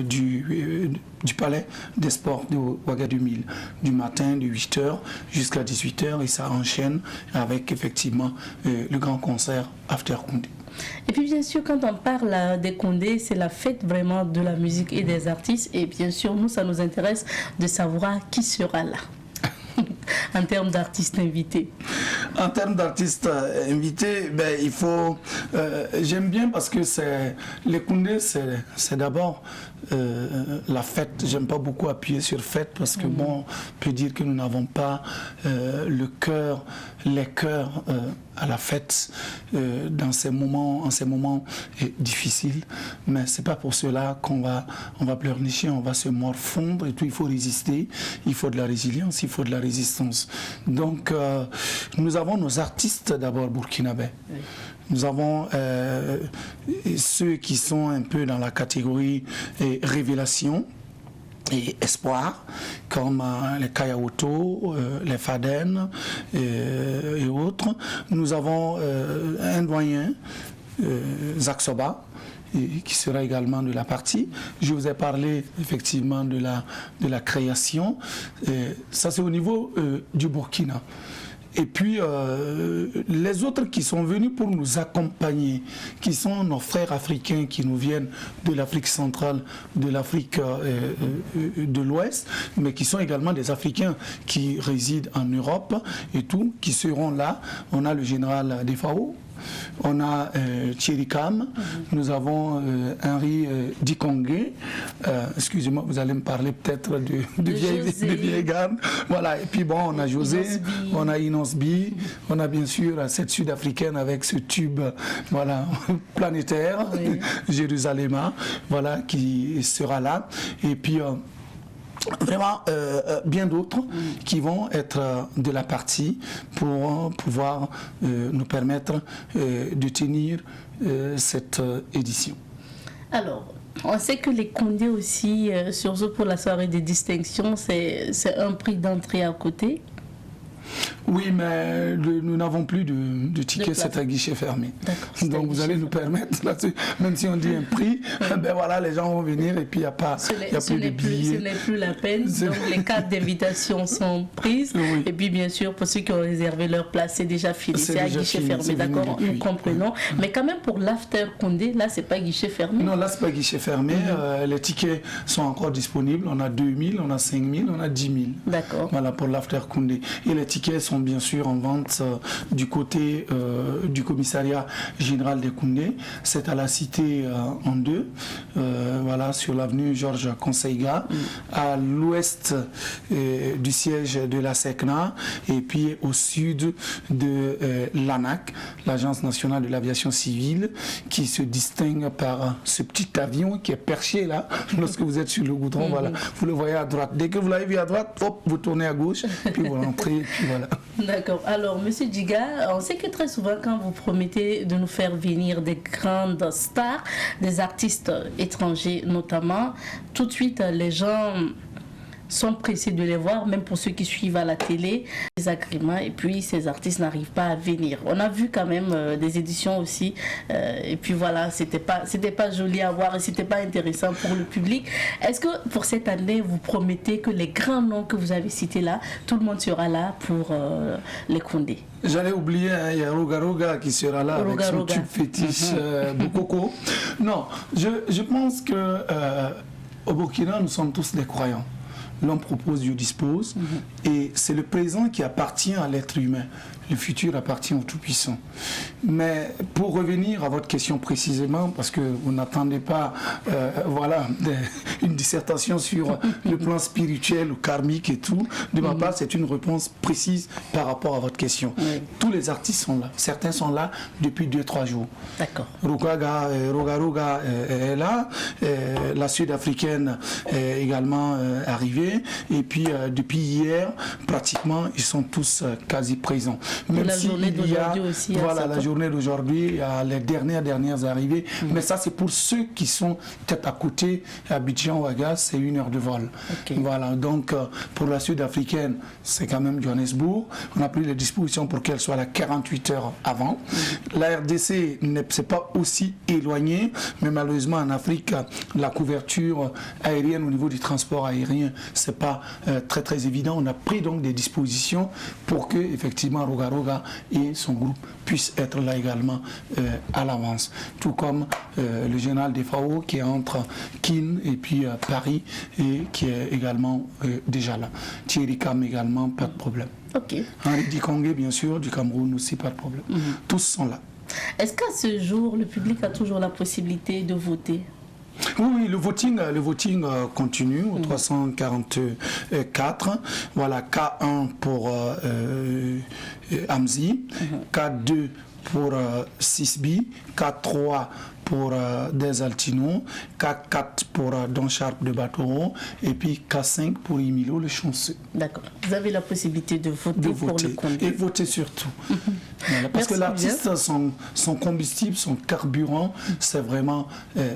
du palais des sports de Ouagadougou du matin de 8h jusqu'à 18h et ça enchaîne avec effectivement le grand concert After Koundé. Et puis bien sûr quand on parle des Koundé, c'est la fête vraiment de la musique et des artistes et bien sûr nous ça nous intéresse de savoir qui sera là. En termes d'artistes invités. En termes d'artistes invités, ben, il faut... j'aime bien parce que les Koundé, c'est d'abord la fête. J'aime pas beaucoup appuyer sur fête parce que bon, on peut dire que nous n'avons pas les cœurs à la fête en ces moments difficiles. Mais c'est pas pour cela qu'on va pleurnicher, on va se morfondre et tout. Il faut résister, il faut de la résilience, il faut de la résistance. Donc nous avons nos artistes d'abord burkinabè. Oui. Nous avons ceux qui sont un peu dans la catégorie révélation et espoir, comme les Kayaoto, les Faden et autres. Nous avons un doyen, Zak Soba, qui sera également de la partie. Je vous ai parlé effectivement de la création. Ça c'est au niveau du Burkina. Et puis les autres qui sont venus pour nous accompagner, qui sont nos frères africains qui nous viennent de l'Afrique centrale, de l'Afrique de l'Ouest, mais qui sont également des Africains qui résident en Europe et tout, qui seront là. On a le général Defao, on a Thierry Kam, nous avons Henri Dikongé, excusez-moi, vous allez me parler peut-être de vieille garde, voilà, et puis bon, on a José, on a Inosbi, on a bien sûr cette sud-africaine avec ce tube, voilà, planétaire, oui. Jérusalem, voilà, qui sera là, et puis vraiment bien d'autres qui vont être de la partie pour pouvoir nous permettre de tenir cette édition. Alors, on sait que les Koundé aussi, surtout pour la soirée de distinction, c'est un prix d'entrée à côté. Oui, mais nous n'avons plus de tickets, c'est à guichet fermé. Donc vous allez nous permettre, là, même si on dit un prix, ben voilà, les gens vont venir et puis il n'y a plus de billets. Ce n'est plus la peine, donc les cartes d'invitation sont prises. Oui. Et puis bien sûr, pour ceux qui ont réservé leur place, c'est déjà fini, c'est à guichet fermé, d'accord, nous comprenons. Oui. Mais quand même pour l'After Koundé, là, c'est pas guichet fermé. Non, là, c'est pas guichet fermé. Les tickets sont encore disponibles. On a 2000, on a 5000, on a 10 000. D'accord. Voilà, pour l'After Koundé. Et les tickets sont bien sûr en vente du côté du commissariat général des Koundé. C'est à la cité en deux, voilà, sur l'avenue Georges Conseilga, à l'ouest du siège de la SECNA et puis au sud de l'ANAC, l'Agence nationale de l'aviation civile, qui se distingue par ce petit avion qui est perché là, lorsque vous êtes sur le goudron, voilà, vous le voyez à droite. Dès que vous l'avez vu à droite, hop, vous tournez à gauche, puis vous rentrez, puis voilà. D'accord. Alors, Monsieur Djiga, on sait que très souvent, quand vous promettez de nous faire venir des grandes stars, des artistes étrangers notamment, tout de suite, les gens sont pressés de les voir, même pour ceux qui suivent à la télé, les agréments, et puis ces artistes n'arrivent pas à venir. On a vu quand même des éditions aussi, et puis voilà, c'était pas joli à voir et c'était pas intéressant pour le public. Est-ce que pour cette année, vous promettez que les grands noms que vous avez cités là, tout le monde sera là pour les Koundé? J'allais oublier, il y a Roga Roga qui sera là avec son tube fétiche Bokoko. Non, je pense que au Burkina, nous sommes tous des croyants. L'homme propose, Dieu dispose. Et c'est le présent qui appartient à l'être humain. Le futur appartient au Tout-Puissant. Mais pour revenir à votre question précisément, parce que vous n'attendez pas une dissertation sur le plan spirituel ou karmique et tout, de ma part, c'est une réponse précise par rapport à votre question. Tous les artistes sont là. Certains sont là depuis 2-3 jours. D'accord. Roga Roga est là. La Sud-Africaine est également arrivée. Et puis, depuis hier, pratiquement, ils sont tous quasi présents. Même la journée d'aujourd'hui aussi. Voilà, la journée d'aujourd'hui, il y a les dernières arrivées. Mais ça, c'est pour ceux qui sont peut-être à côté, à Abidjan, Ouaga, c'est 1 heure de vol. Voilà, donc pour la Sud-Africaine, c'est quand même Johannesburg. On a pris les dispositions pour qu'elle soit là 48 heures avant. La RDC, c'est pas aussi éloigné, mais malheureusement en Afrique, la couverture aérienne au niveau du transport aérien, c'est pas très évident. On a pris donc des dispositions pour que, effectivement, Roga Roga et son groupe puissent être là également à l'avance. Tout comme le général des FAO qui est entre Kin et puis Paris et qui est également déjà là. Thierry Kam également, pas de problème. Henri Dikongé, bien sûr, du Cameroun aussi, pas de problème. Tous sont là. Est-ce qu'à ce jour, le public a toujours la possibilité de voter? Oui, le voting continue au 344. Voilà, K1 pour Amzi, K2 pour Sisbi, K3 pour Desaltino, K4 pour Don Sharp de Batoro et puis K5 pour Emilio le chanceux. D'accord. Vous avez la possibilité de voter pour le Koundé. Et voter surtout. Voilà, parce que l'artiste, son combustible, son carburant, c'est vraiment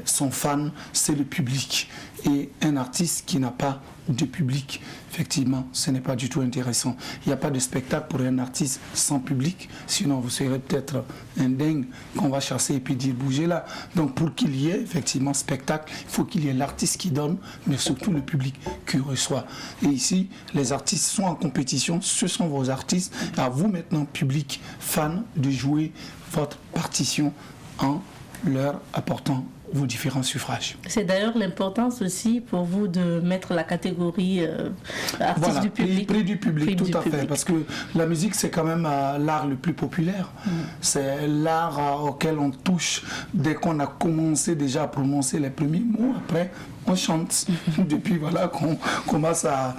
son fan, c'est le public. Et un artiste qui n'a pas de public, effectivement, ce n'est pas du tout intéressant. Il n'y a pas de spectacle pour un artiste sans public, sinon vous serez peut-être un dingue qu'on va chasser et puis dire bougez là. Donc pour qu'il y ait effectivement spectacle, il faut qu'il y ait l'artiste qui donne, mais surtout le public qui reçoit. Et ici, les artistes sont en compétition, ce sont vos artistes. À vous maintenant, public, fans, de jouer votre partition en leur apportant vos différents suffrages. C'est d'ailleurs l'importance aussi pour vous de mettre la catégorie artiste du public. Prix du public, tout à fait. Parce que la musique, c'est quand même l'art le plus populaire. C'est l'art auquel on touche dès qu'on a commencé déjà à prononcer les premiers mots. Après, on chante. Depuis qu'on commence à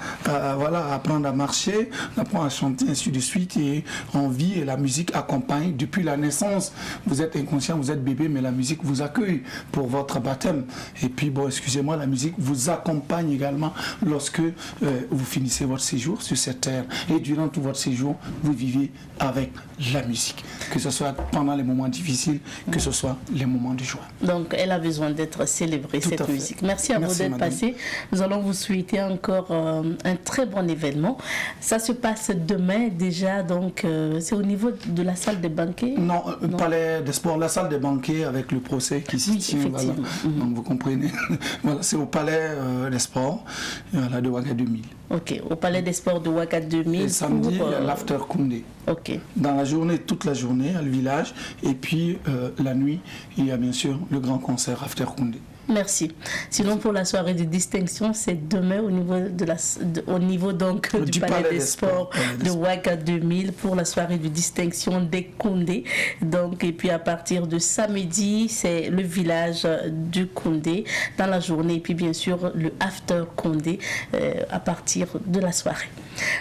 apprendre à marcher, on apprend à chanter, ainsi de suite. Et on vit et la musique accompagne. Depuis la naissance, vous êtes inconscient, vous êtes bébé, mais la musique vous accueille pour votre baptême. Et puis, excusez-moi, la musique vous accompagne également lorsque vous finissez votre séjour sur cette terre. Et durant tout votre séjour, vous vivez avec la musique. Que ce soit pendant les moments difficiles, que ce soit les moments de joie. Donc, elle a besoin d'être célébrée, cette musique. Merci à vous d'être passé. Nous allons vous souhaiter encore un très bon événement. Ça se passe demain déjà, donc c'est au niveau de la salle des banquets? Non, Palais des Sports, la salle des banquets avec le procès qui s'y tient. Voilà. Donc vous comprenez. Voilà, c'est au Palais des Sports de Ouaga 2000. Ok, au Palais des Sports de Ouaga 2000. Et samedi, il y a l'after Koundé. Ok. Dans la journée, toute la journée, à le village. Et puis la nuit, il y a bien sûr le grand concert after Koundé. Merci. Sinon, pour la soirée de distinction, c'est demain au niveau donc du Palais des Sports de Ouaga 2000 pour la soirée de distinction des Koundé. Donc, et puis à partir de samedi, c'est le village du Koundé dans la journée. Et puis bien sûr, le after Koundé à partir de la soirée.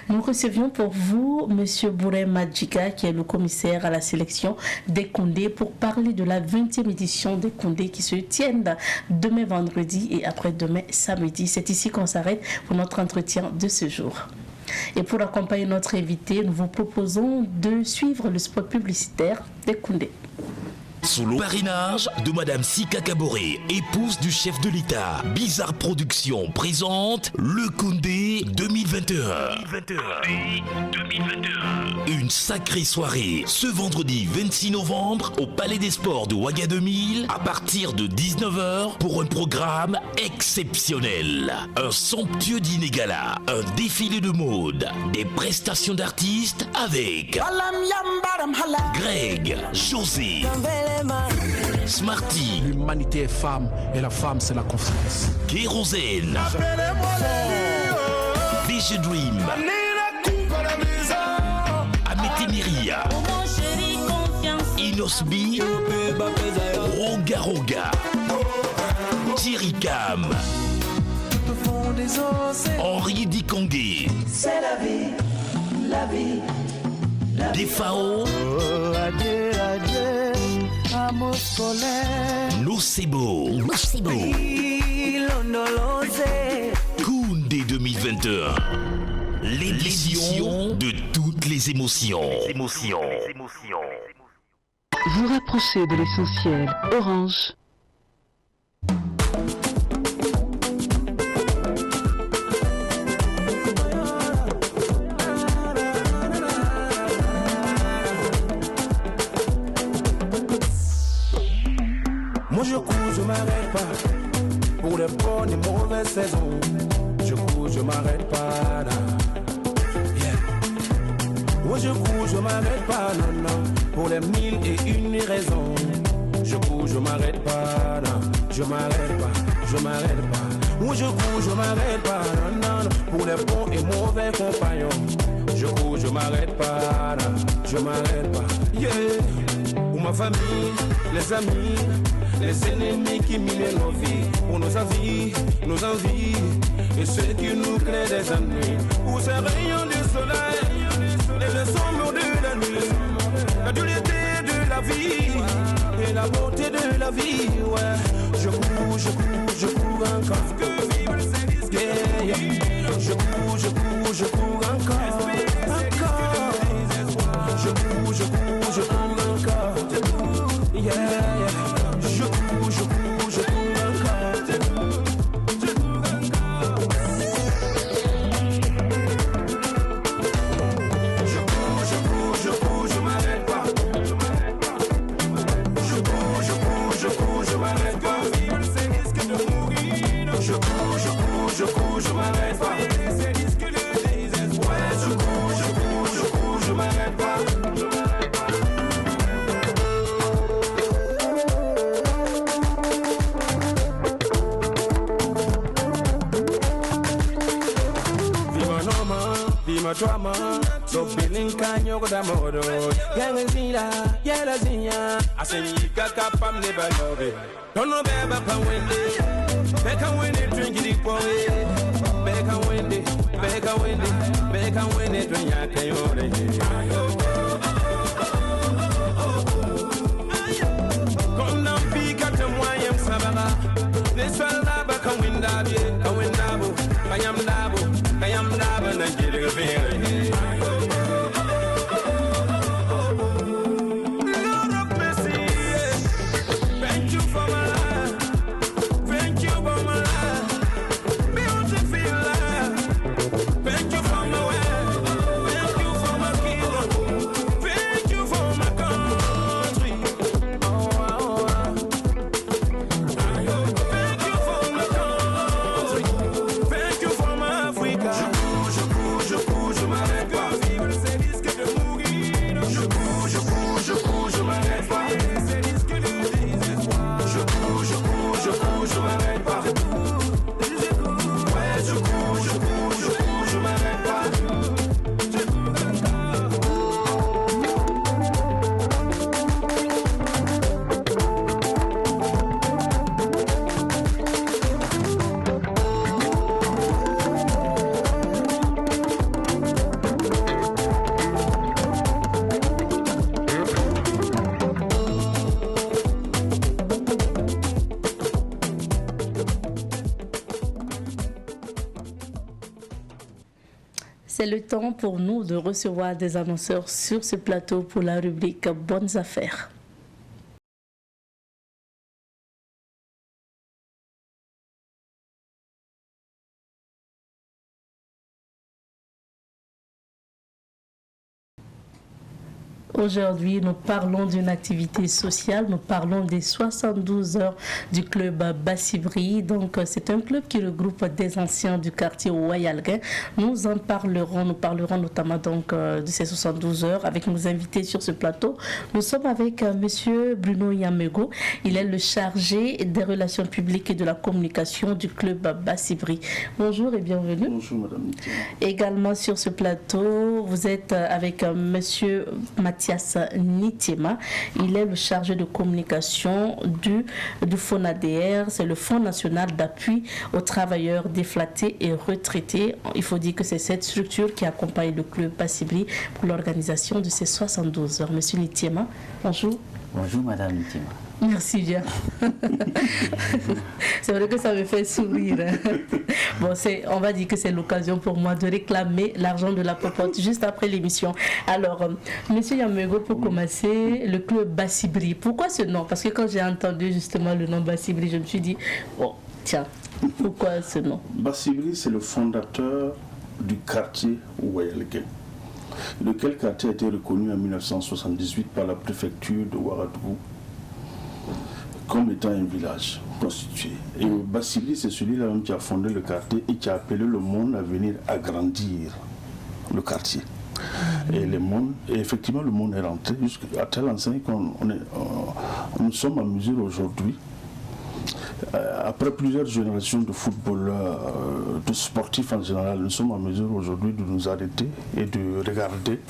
Nous recevions pour vous M. Bourema Djiga, qui est le commissaire à la sélection des Koundé, pour parler de la 20e édition des Koundé qui se tiennent demain vendredi et après-demain samedi. C'est ici qu'on s'arrête pour notre entretien de ce jour. Et pour accompagner notre invité, nous vous proposons de suivre le spot publicitaire de Koundé. Sous le parrainage de Madame Sika Kaboré, épouse du chef de l'État, Bizarre Productions présente le Koundé 2021. Une sacrée soirée ce vendredi 26 novembre au Palais des Sports de Ouaga 2000 à partir de 19h pour un programme exceptionnel. Un somptueux dîner gala, un défilé de mode, des prestations d'artistes avec Greg, José, Smarty, l'humanité est femme et la femme c'est la confiance. Kérosène, VG Dream, Amétémiria, Inosbi, Roga Roga, Thierry Cam, Henri Dikongé, c'est la vie, la vie. Defao, Nocebo, Koundé 2021. L'édition de toutes les émotions. Vous rapprochez de l'essentiel. Orange. Moi je cours, je m'arrête pas pour les bonnes et mauvaises saisons. Je cours, je m'arrête pas là. Yeah. Moi je cours, je m'arrête pas non, non, pour les 1001 raisons. Je cours, je m'arrête pas là. Je m'arrête pas, je m'arrête pas. Moi je cours, je m'arrête pas non, non, pour les bons et mauvais compagnons. Je cours, je m'arrête pas là. Je m'arrête pas. Yeah. Pour ma famille, les amis, les ennemis qui minent nos vies, pour nos envies, et ceux qui nous créent des ennuis. Pour ces rayons du soleil, et le sombre de la nuit, la dureté de la vie, et la beauté de la vie, ouais. Je cours encore. Yeah, yeah. Je cours encore. Je cours encore. Yeah, yeah. Je cours encore. Je cours, je m'arrête pas. Je cours, je m'arrête pas. C'est risque de mourir. Je cours, je m'arrête pas. C'est risque de désespoir. Je cours, je m'arrête pas. Drama, so feeling kanyo da modo. Yang zila, yela zinya. Asemi kaka pam ne balobe. Don't know beba pa wende. Beka wende drink it boy. Beka wende drink ya kayore. Come down pika te moyem sababa. This one la baka winda bi, ka winda bo. Kayam dabo na jere be. Lord of mercy, thank you for my life. Thank you for my life. Beautiful life. Thank you for my way. Thank you for my kingdom. C'est le temps pour nous de recevoir des annonceurs sur ce plateau pour la rubrique Bonnes Affaires. Aujourd'hui, nous parlons d'une activité sociale, nous parlons des 72 heures du club Bassibri. Donc, c'est un club qui regroupe des anciens du quartier Wayalguin. Nous en parlerons, notamment donc de ces 72 heures avec nos invités sur ce plateau. Nous sommes avec monsieur Bruno Yamego. Il est le chargé des relations publiques et de la communication du club Bassibri. Bonjour et bienvenue. Bonjour madame Nitiema. Également sur ce plateau, vous êtes avec monsieur Mathias Nitiema. Il est le chargé de communication du FONADR, c'est le Fonds national d'appui aux travailleurs déflattés et retraités. Il faut dire que c'est cette structure qui accompagne le club Bassibri pour l'organisation de ces 72 heures. Monsieur Nitiema, bonjour. Bonjour madame Nitiema. Merci bien. C'est vrai que ça me fait sourire. Bon, on va dire que c'est l'occasion pour moi de réclamer l'argent de la popote juste après l'émission. Alors, monsieur Yamego, pour commencer, le club Bassibri, pourquoi ce nom? Parce que quand j'ai entendu justement le nom Bassibri, je me suis dit, oh, tiens, pourquoi ce nom? Bassibri, c'est le fondateur du quartier Wayalguin, lequel quartier a été reconnu en 1978 par la préfecture de Ouagadougou comme étant un village constitué. Et Bassibri, c'est celui-là même qui a fondé le quartier et qui a appelé le monde à venir agrandir le quartier. Et effectivement, le monde est rentré jusqu'à tel enseigne qu'on nous sommes en mesure aujourd'hui, après plusieurs générations de footballeurs, de sportifs en général, nous sommes en mesure aujourd'hui de nous arrêter et de regarder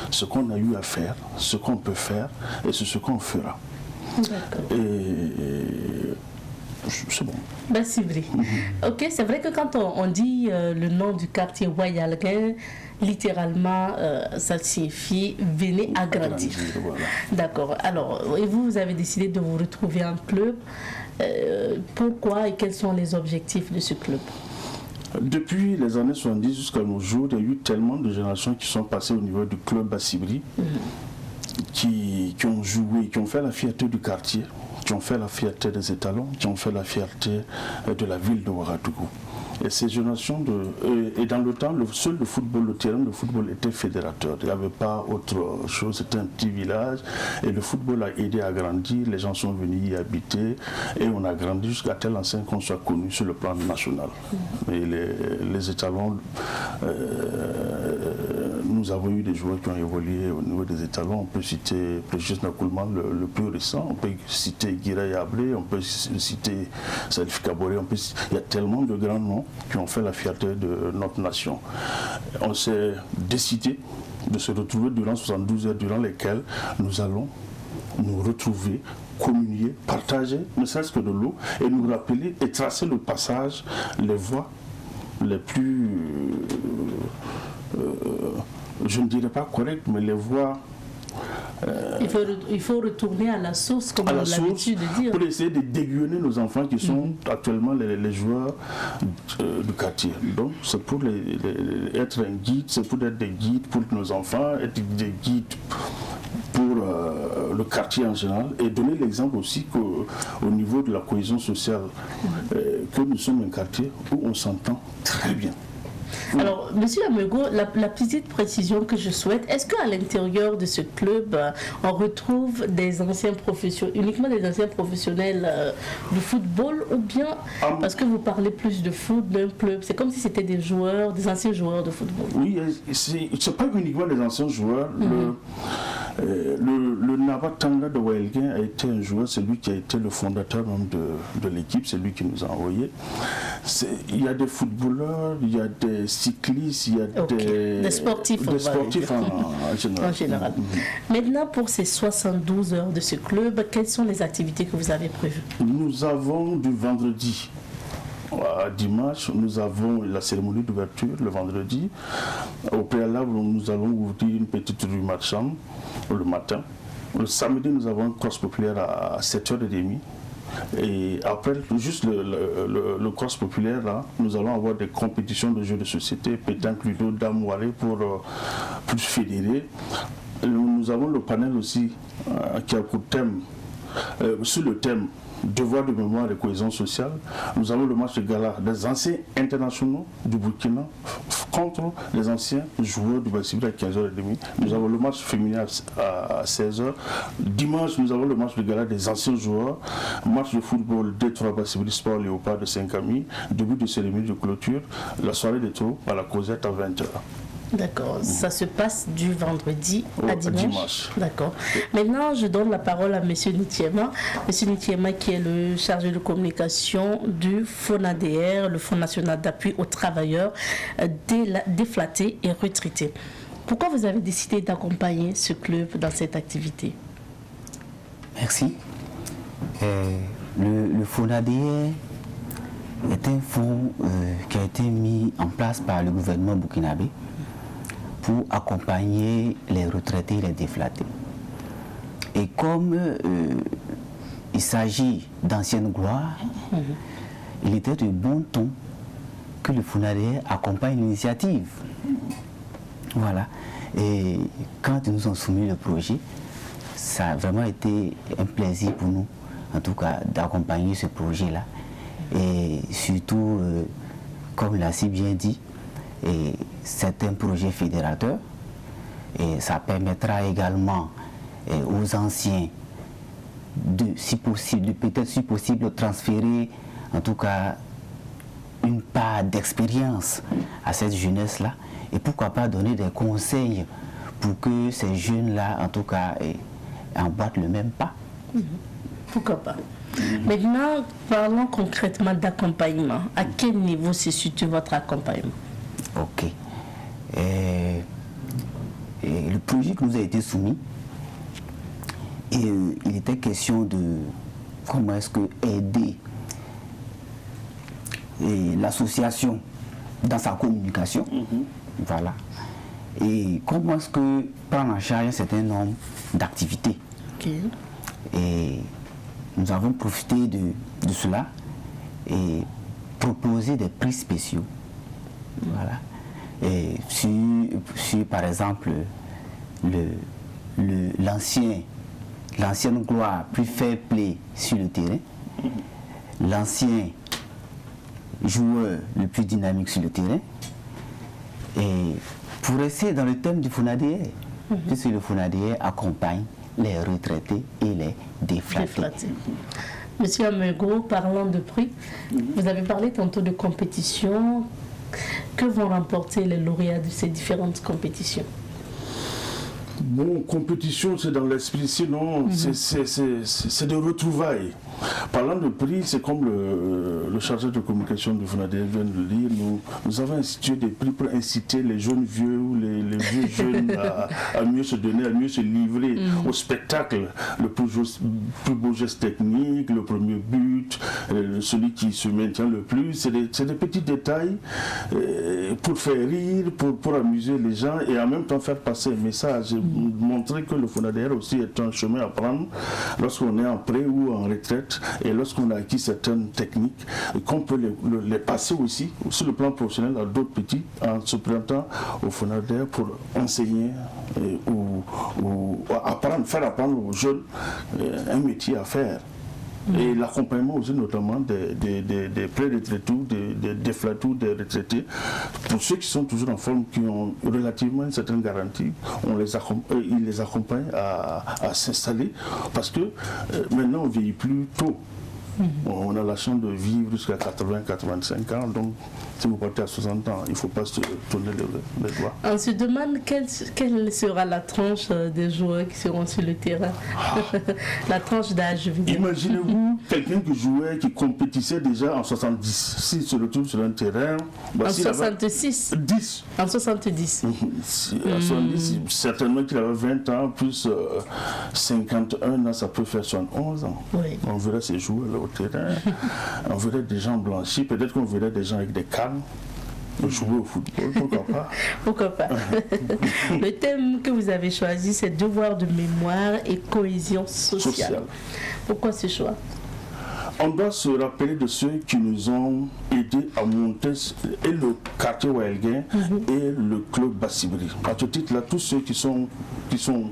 ce qu'on a eu à faire, ce qu'on peut faire et ce qu'on fera. Et c'est bon. Bassibri. Ok, c'est vrai que quand on dit le nom du quartier Wayalguin, littéralement, ça signifie venez agrandir. Voilà. D'accord. Alors, et vous avez décidé de vous retrouver en club. Pourquoi et quels sont les objectifs de ce club? Depuis les années 70 jusqu'à nos jours, il y a eu tellement de générations qui sont passées au niveau du club Bassibri. Qui ont joué, qui ont fait la fierté du quartier, qui ont fait la fierté des étalons, qui ont fait la fierté de la ville de Ouagadougou. Et ces générations et dans le temps, le terrain de football était fédérateur. Il n'y avait pas autre chose, c'était un petit village. Et le football a aidé à grandir, les gens sont venus y habiter. Et on a grandi jusqu'à tel enseigne qu'on soit connu sur le plan national. Et les étalons, nous avons eu des joueurs qui ont évolué au niveau des étalons. On peut citer Précieux Nakoulman, le plus récent. On peut citer Guira Yablé, on peut citer Salif Kaboré. Il y a tellement de grands noms qui ont fait la fierté de notre nation. On s'est décidé de se retrouver durant 72 heures durant lesquelles nous allons nous retrouver, communier, partager, ne serait-ce que de l'eau, et nous rappeler et tracer le passage, les voies les plus, je ne dirais pas correctes, mais les voies... Il faut retourner à la source, comme on a l'habitude de dire. Pour essayer de déguionner nos enfants qui sont actuellement les joueurs du quartier. Donc c'est pour être un guide, c'est pour être des guides pour nos enfants, être des guides pour le quartier en général, et donner l'exemple aussi qu'au niveau de la cohésion sociale, que nous sommes un quartier où on s'entend très bien. Alors, monsieur Yamego, la petite précision que je souhaite, est-ce qu'à l'intérieur de ce club, on retrouve des anciens professionnels, uniquement des anciens professionnels du football, ou bien, parce que vous parlez plus de foot d'un club, c'est comme si c'était des joueurs, des anciens joueurs de football? Oui, c'est pas uniquement des anciens joueurs. Le Naba Tanga de Wayalguin a été un joueur, c'est lui qui a été le fondateur même de l'équipe, c'est lui qui nous a envoyés. Il y a des footballeurs, il y a des cyclistes, il y a des sportifs en général. Maintenant, pour ces 72 heures de ce club, quelles sont les activités que vous avez prévues? Nous avons du vendredi à dimanche, nous avons la cérémonie d'ouverture le vendredi. Au préalable, nous allons ouvrir une petite rue marchande le matin. Le samedi, nous avons une course populaire à 7h30. Et après, juste le cross populaire, là, nous allons avoir des compétitions de jeux de société, pétanque, ludo, dame, waré, pour plus fédérer. Nous avons le panel aussi qui a pour thème, sur le thème devoir de mémoire et cohésion sociale. Nous avons le match de gala des anciens internationaux du Burkina contre les anciens joueurs du Bassibri à 15h30. Nous avons le match féminin à 16h. Dimanche, nous avons le match de gala des anciens joueurs. Match de football D3 Bassibri Sport Léopard de Saint-Camille. Début de cérémonie de clôture. La soirée de trou à la Causette à 20h. D'accord, ça se passe du vendredi à dimanche. D'accord. Maintenant, je donne la parole à M. Nitiema. M. Nitiema qui est le chargé de communication du FONADR, le Fonds national d'appui aux travailleurs déflattés et retraités. Pourquoi vous avez décidé d'accompagner ce club dans cette activité? Merci. Le FONADR est un fonds qui a été mis en place par le gouvernement burkinabé pour accompagner les retraités et les déflattés. Et comme il s'agit d'anciennes gloires, il était de bon ton que le FONADR accompagne l'initiative. Voilà. Et quand ils nous ont soumis le projet, ça a vraiment été un plaisir pour nous, en tout cas, d'accompagner ce projet-là. Et surtout, comme l'a si bien dit, c'est un projet fédérateur et ça permettra également aux anciens de, si possible, de peut-être si possible transférer en tout cas une part d'expérience à cette jeunesse-là et pourquoi pas donner des conseils pour que ces jeunes-là en tout cas emboîtent le même pas. Pourquoi pas. Maintenant, parlons concrètement d'accompagnement. À quel niveau se situe votre accompagnement? Ok. Le projet qui nous a été soumis, il était question de comment est-ce que aider l'association dans sa communication. Voilà. Et comment est-ce que prendre en charge un certain nombre d'activités. Et nous avons profité de cela et proposé des prix spéciaux. Voilà. Et sur par exemple l'ancienne gloire plus fair play sur le terrain, l'ancien joueur le plus dynamique sur le terrain, et pour rester dans le thème du FONADR, puisque le FONADR accompagne les retraités et les déflattés. Monsieur Amego, parlant de prix, vous avez parlé tantôt de compétition. Que vont remporter les lauréats de ces différentes compétitions? Bon, compétition, c'est dans l'esprit, sinon c'est de retrouvailles. Parlant de prix, c'est comme le chargé de communication du FONADR vient de le dire, nous avons institué des prix pour inciter les jeunes vieux ou les vieux jeunes à mieux se donner, à mieux se livrer au spectacle. Le plus beau geste technique, le premier but, celui qui se maintient le plus, c'est des petits détails pour faire rire, pour amuser les gens et en même temps faire passer un message. Montrer que le FONADR aussi est un chemin à prendre lorsqu'on est en pré ou en retraite et lorsqu'on a acquis certaines techniques qu'on peut les passer aussi sur le plan professionnel à d'autres petits en se présentant au FONADR pour enseigner ou apprendre, faire apprendre aux jeunes un métier à faire. Et l'accompagnement aussi notamment des pré-retraités, des déflattés, des retraités, pour ceux qui sont toujours en forme, qui ont relativement une certaine garantie, ils les accompagnent à s'installer parce que maintenant on ne vieillit plus tôt. On a la chance de vivre jusqu'à 80-85 ans, donc si vous partez à 60 ans, il ne faut pas se tourner les doigts. On se demande quelle sera la tranche des joueurs qui seront sur le terrain. La tranche d'âge. Imaginez-vous quelqu'un qui jouait, qui compétissait déjà en 70. S'il se retrouve sur un terrain... En 66 10. En 70. En 70, certainement qu'il avait 20 ans, plus 51 ans, ça peut faire 71 ans. Oui. On verrait ces joueurs-là au terrain, on verrait des gens blanchis, peut-être qu'on verrait des gens avec des cannes jouer au football, pourquoi pas. Pourquoi pas. Le thème que vous avez choisi, c'est devoir de mémoire et cohésion sociale. Pourquoi ce choix? On doit se rappeler de ceux qui nous ont aidés à monter et le quartier Waelguin et le club Bassibri. À ce titre-là, tous ceux qui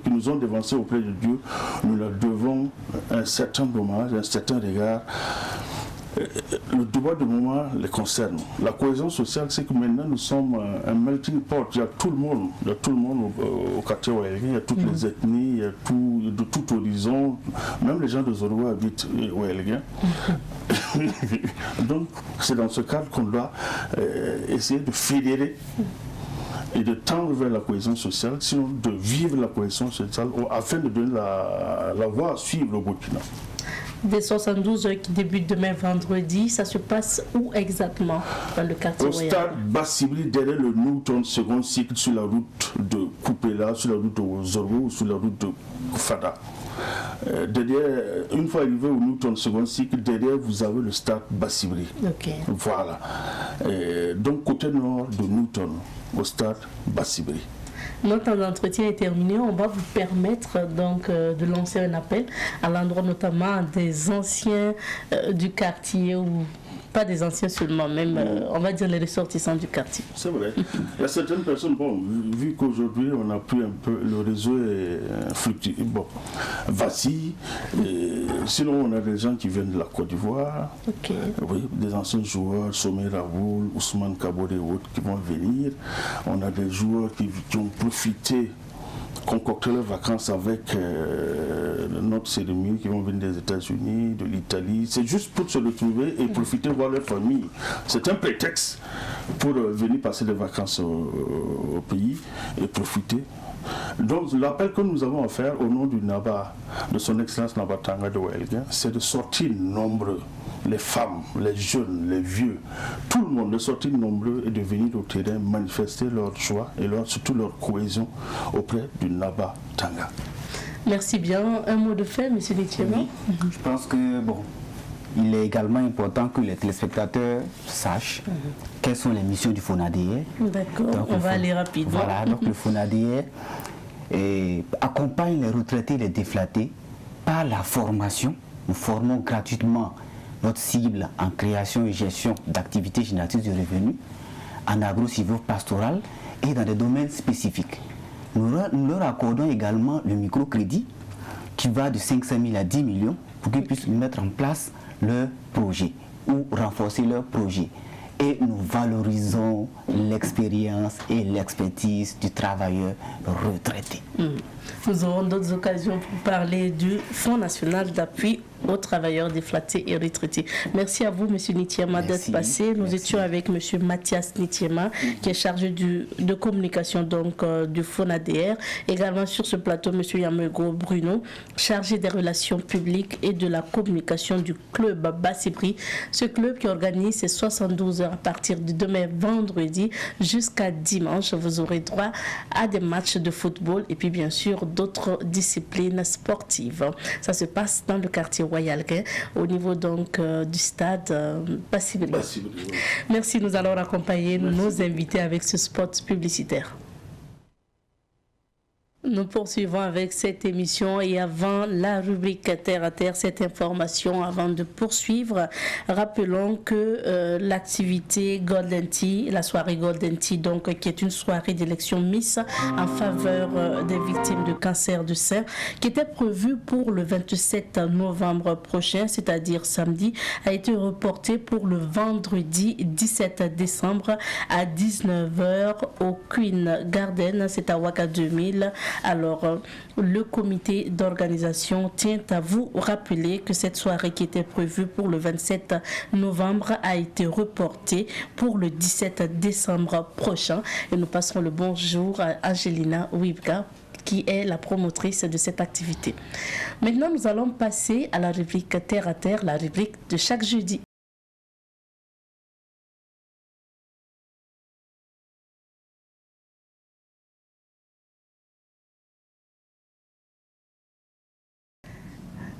nous ont devancés auprès de Dieu, nous leur devons un certain hommage, un certain regard. Le devoir de moment les concerne. La cohésion sociale, c'est que maintenant nous sommes un melting pot. Il y a tout le monde, au quartier Waelguin, il y a toutes les ethnies, il y a de tout horizon. Même les gens de Zorgo habitent Waelguin. Donc c'est dans ce cadre qu'on doit essayer de fédérer et de tendre vers la cohésion sociale, sinon de vivre la cohésion sociale afin de donner la voie à suivre au Burkina. Des 72 qui débutent demain vendredi, ça se passe où exactement dans le quartier Au stade Bassibri, derrière le Newton second cycle, sur la route de Koupela, sur la route de Zorgo ou sur la route de Fada. Derrière, une fois arrivé au Newton second cycle, derrière vous avez le stade Bassibri. Voilà. Donc côté nord de Newton, au stade Bassibri. Notre temps d'entretien est terminé. On va vous permettre donc de lancer un appel à l'endroit notamment des anciens du quartier ou pas des anciens seulement, même on va dire les ressortissants du quartier. C'est vrai. Il y a certaines personnes, bon, vu qu'aujourd'hui on a pris un peu, le réseau est fluctué, bon, vacille. Sinon on a des gens qui viennent de la Côte d'Ivoire, oui, des anciens joueurs, Sommet Raoul, Ousmane Kabore et autres qui vont venir. On a des joueurs qui ont profité, concocter leurs vacances avec notre cérémonie, qui vont venir des États-Unis, de l'Italie. C'est juste pour se retrouver et profiter voir leur famille. C'est un prétexte pour venir passer des vacances au pays et profiter. Donc l'appel que nous avons à faire au nom du Naba, de son Excellence Naba Tanga de Waelguin, c'est de sortir nombreux. Les femmes, les jeunes, les vieux, tout le monde de sortir nombreux et de venir au terrain manifester leur joie et surtout leur cohésion auprès du Naba Tanga. Merci bien. Un mot de fin, M. Nitiema. Je pense que, bon, il est également important que les téléspectateurs sachent quelles sont les missions du FONADR. D'accord, on va aller rapidement. Voilà, donc le FONADR accompagne les retraités et les déflatés par la formation. Nous formons gratuitement notre cible en création et gestion d'activités génératrices de revenus, en agro-silvo-pastoral et dans des domaines spécifiques. Nous leur accordons également le microcrédit qui va de 500 000 à 10 millions pour qu'ils puissent mettre en place leur projet ou renforcer leur projet. Et nous valorisons l'expérience et l'expertise du travailleur retraité. Nous aurons d'autres occasions pour parler du Fonds national d'appui aux travailleurs déflatés et retraités. Merci à vous, M. Nitiema, d'être passé. Nous étions avec M. Mathias Nitiema, qui est chargé de communication donc, du FONADR. Également sur ce plateau, M. Yamego Bruno, chargé des relations publiques et de la communication du club Bassibri. Ce club qui organise ses 72 heures à partir de demain vendredi jusqu'à dimanche. Vous aurez droit à des matchs de football et puis bien sûr d'autres disciplines sportives. Ça se passe dans le quartier Waelguin, au niveau donc du stade Bassibri. Merci, nous allons accompagner nos invités avec ce spot publicitaire. Nous poursuivons avec cette émission et avant la rubrique Terre à Terre, cette information, avant de poursuivre, rappelons que l'activité Golden Tea, la soirée Golden Tea, donc, qui est une soirée d'élection Miss en faveur des victimes de cancer du sein, qui était prévue pour le 27 novembre prochain, c'est-à-dire samedi, a été reportée pour le vendredi 17 décembre à 19h au Queen Garden, c'est à Ouaga 2000. Alors, le comité d'organisation tient à vous rappeler que cette soirée qui était prévue pour le 27 novembre a été reportée pour le 17 décembre prochain. Et nous passerons le bonjour à Angelina Wibga, qui est la promotrice de cette activité. Maintenant, nous allons passer à la rubrique Terre à Terre, la rubrique de chaque jeudi.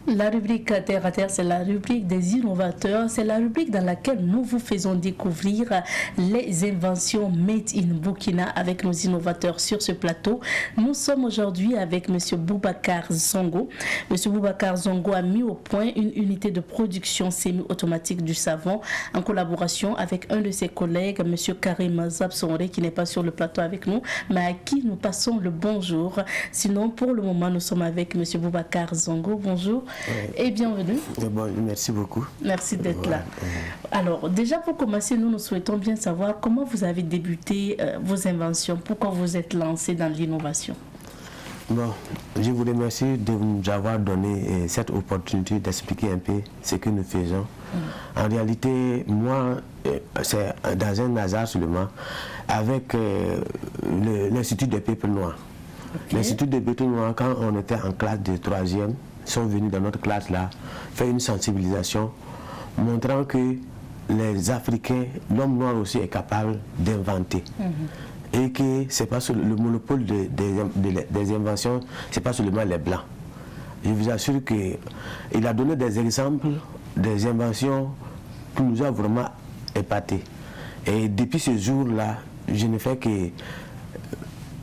La rubrique Terre à Terre, c'est la rubrique des innovateurs. C'est la rubrique dans laquelle nous vous faisons découvrir les inventions made in Burkina avec nos innovateurs sur ce plateau. Nous sommes aujourd'hui avec M. Boubacar Zongo. M. Boubacar Zongo a mis au point une unité de production semi-automatique du savon en collaboration avec un de ses collègues, M. Karim Zabsonre, qui n'est pas sur le plateau avec nous, mais à qui nous passons le bonjour. Sinon, pour le moment, nous sommes avec M. Boubacar Zongo. Bonjour. Et bienvenue. Bon, merci beaucoup. Merci d'être là. Alors, déjà pour commencer, nous souhaitons bien savoir comment vous avez débuté vos inventions, pourquoi vous êtes lancé dans l'innovation. Bon, je vous remercie de nous avoir donné cette opportunité d'expliquer un peu ce que nous faisons. En réalité, moi, c'est dans un hasard seulement, avec l'Institut des peuples noirs. L'Institut des peuples noirs, quand on était en classe de 3e, sont venus dans notre classe là faire une sensibilisation montrant que les Africains, l'homme noir aussi est capable d'inventer et que c'est pas le monopole des inventions, c'est pas seulement les blancs. Je vous assure qu'il a donné des exemples des inventions qui nous a vraiment épatés. Et depuis ce jour-là, je ne fais que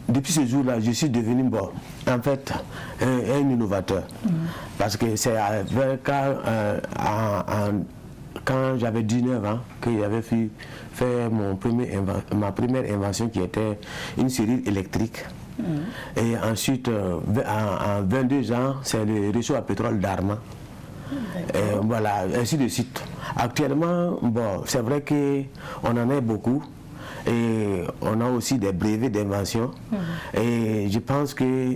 depuis ce jour-là, je suis devenu, en fait, un innovateur. Parce que c'est quand j'avais 19 ans que j'avais fait ma première invention qui était une serrure électrique. Et ensuite, en 22 ans, c'est le réseau à pétrole d'Arma. Voilà, ainsi de suite. Actuellement, c'est vrai qu'on en a beaucoup. Et on a aussi des brevets d'invention. Et je pense que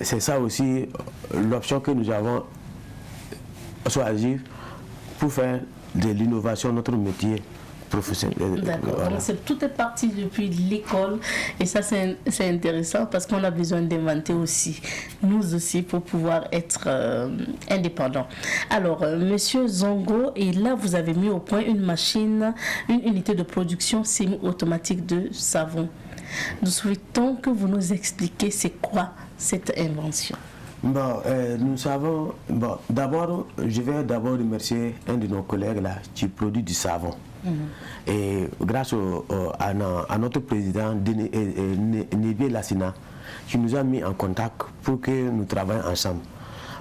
c'est ça aussi l'option que nous avons choisie pour faire de l'innovation notre métier professionnel. D'accord. Voilà. Tout est parti depuis l'école et ça c'est intéressant parce qu'on a besoin d'inventer aussi, nous aussi, pour pouvoir être indépendants. Alors, Monsieur Zongo, et là vous avez mis au point une machine, une unité de production semi-automatique de savon. Nous souhaitons que vous nous expliquiez c'est quoi cette invention. Nous savons, d'abord, je vais d'abord remercier un de nos collègues là qui produit du savon. Et grâce à notre président Névier Lassina qui nous a mis en contact pour que nous travaillions ensemble.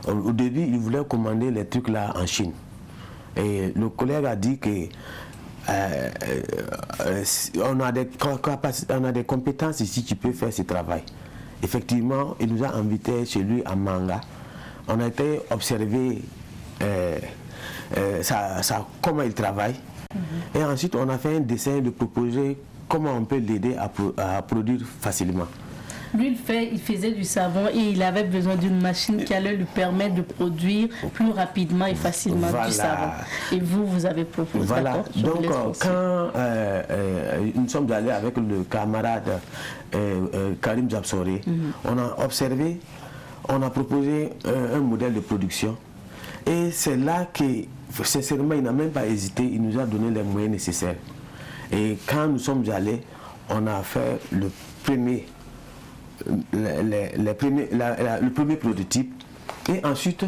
Au début, il voulait commander les trucs là en Chine. Et le collègue a dit que on a des compétences ici qui peuvent faire ce travail. Effectivement, il nous a invités chez lui à Manga. On a été observer comment il travaille. Et ensuite, on a fait un dessin de proposer comment on peut l'aider à produire facilement. Lui, il faisait du savon et il avait besoin d'une machine qui allait lui permettre de produire plus rapidement et facilement du savon. Et vous avez proposé. Voilà. Donc, quand nous sommes allés avec le camarade Karim Zabsonre, on a observé, on a proposé un modèle de production. Et c'est là que, sincèrement, il n'a même pas hésité, il nous a donné les moyens nécessaires. Et quand nous sommes allés, on a fait le premier prototype. Et ensuite,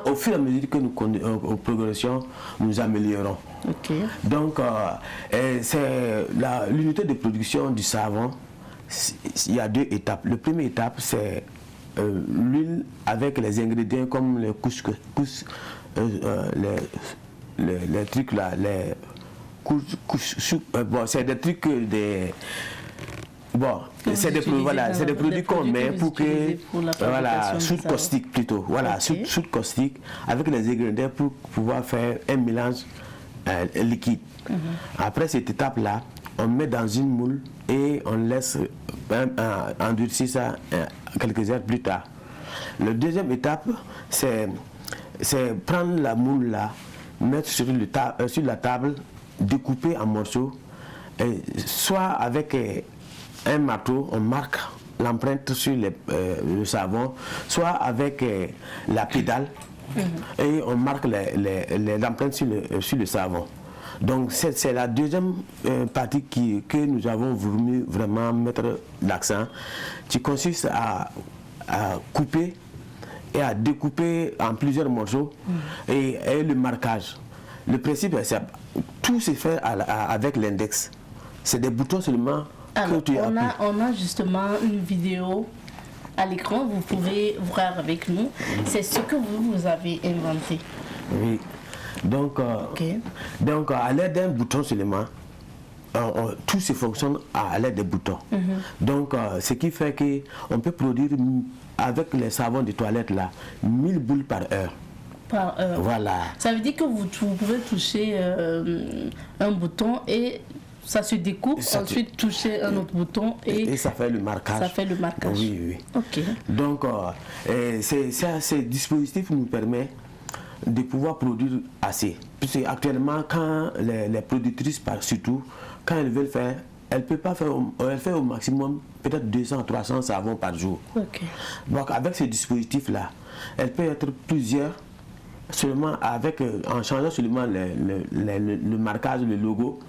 au fur et à mesure que nous progressions, nous améliorons. Donc, c'est l'unité de production du savon. Il y a 2 étapes. La première étape, c'est l'huile avec les ingrédients comme les les trucs là, les c'est des trucs des c'est des produits qu'on met pour que soude caustique plutôt, soude caustique avec les ingrédients pour pouvoir faire un mélange liquide. Après cette étape là, on met dans une moule et on laisse endurcir ça quelques heures plus tard. La deuxième étape, c'est prendre la moule là, mettre sur la table, découper en morceaux, et soit avec un marteau, on marque l'empreinte sur le savon, soit avec la pédale, et on marque l'empreinte sur le savon. Donc c'est la deuxième partie que nous avons voulu vraiment mettre l'accent, qui consiste à couper et à découper en plusieurs morceaux et le marquage. Le principe, c'est tout se fait avec l'index. C'est des boutons seulement. Alors, que tu on a justement une vidéo à l'écran, vous pouvez voir avec nous. C'est ce que vous avez inventé. Oui. Donc, donc à l'aide d'un bouton seulement, tout se fonctionne à l'aide des boutons. Donc, ce qui fait qu'on peut produire avec les savons de toilette là, 1000 boules par heure. Par heure. Voilà. Ça veut dire que vous pouvez toucher un bouton et ça se découpe, ensuite toucher un autre bouton et ça fait le marquage. Ça fait le marquage. Oui, oui. Ok. Donc, ces dispositifs nous permettent de pouvoir produire assez. Puisque actuellement, quand les productrices, surtout, quand elles veulent faire, elles ne peuvent pas faire, elles font au maximum peut-être 200, 300 savons par jour. Ok. Donc, avec ces dispositifs-là, elles peuvent être plusieurs, seulement en changeant seulement le marquage, le logo.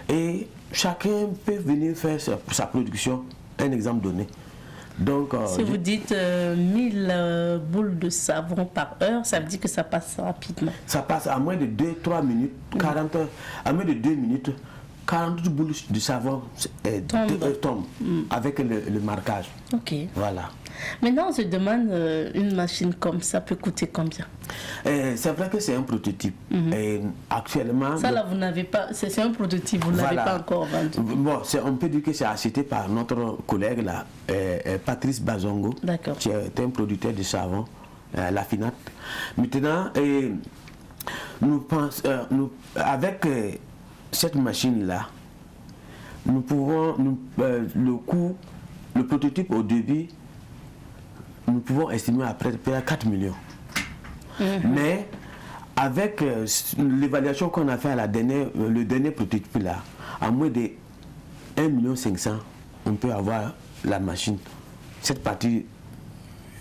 Et chacun peut venir faire sa production, un exemple donné. Donc, si vous dites 1000 boules de savon par heure, ça veut dire que ça passe rapidement. Ça passe à moins de 2-3 minutes, 40 heures, à moins de 2 minutes, 40 boules de savon tombent avec le marquage. Ok. Voilà. Maintenant, on se demande, une machine comme ça peut coûter combien? C'est vrai que c'est un prototype. Et actuellement... Ça là, vous n'avez pas... C'est un prototype, vous n'avez pas encore vendu. Bon, on peut dire que c'est acheté par notre collègue là, Patrice Bazongo, qui est un producteur de savon, la FINAT. Maintenant, avec cette machine-là, nous pouvons... le prototype au début, nous pouvons estimer à près de 4 millions. Mais avec l'évaluation qu'on a fait à le dernier prototype là, à moins de 1,5 million, on peut avoir la machine. Cette partie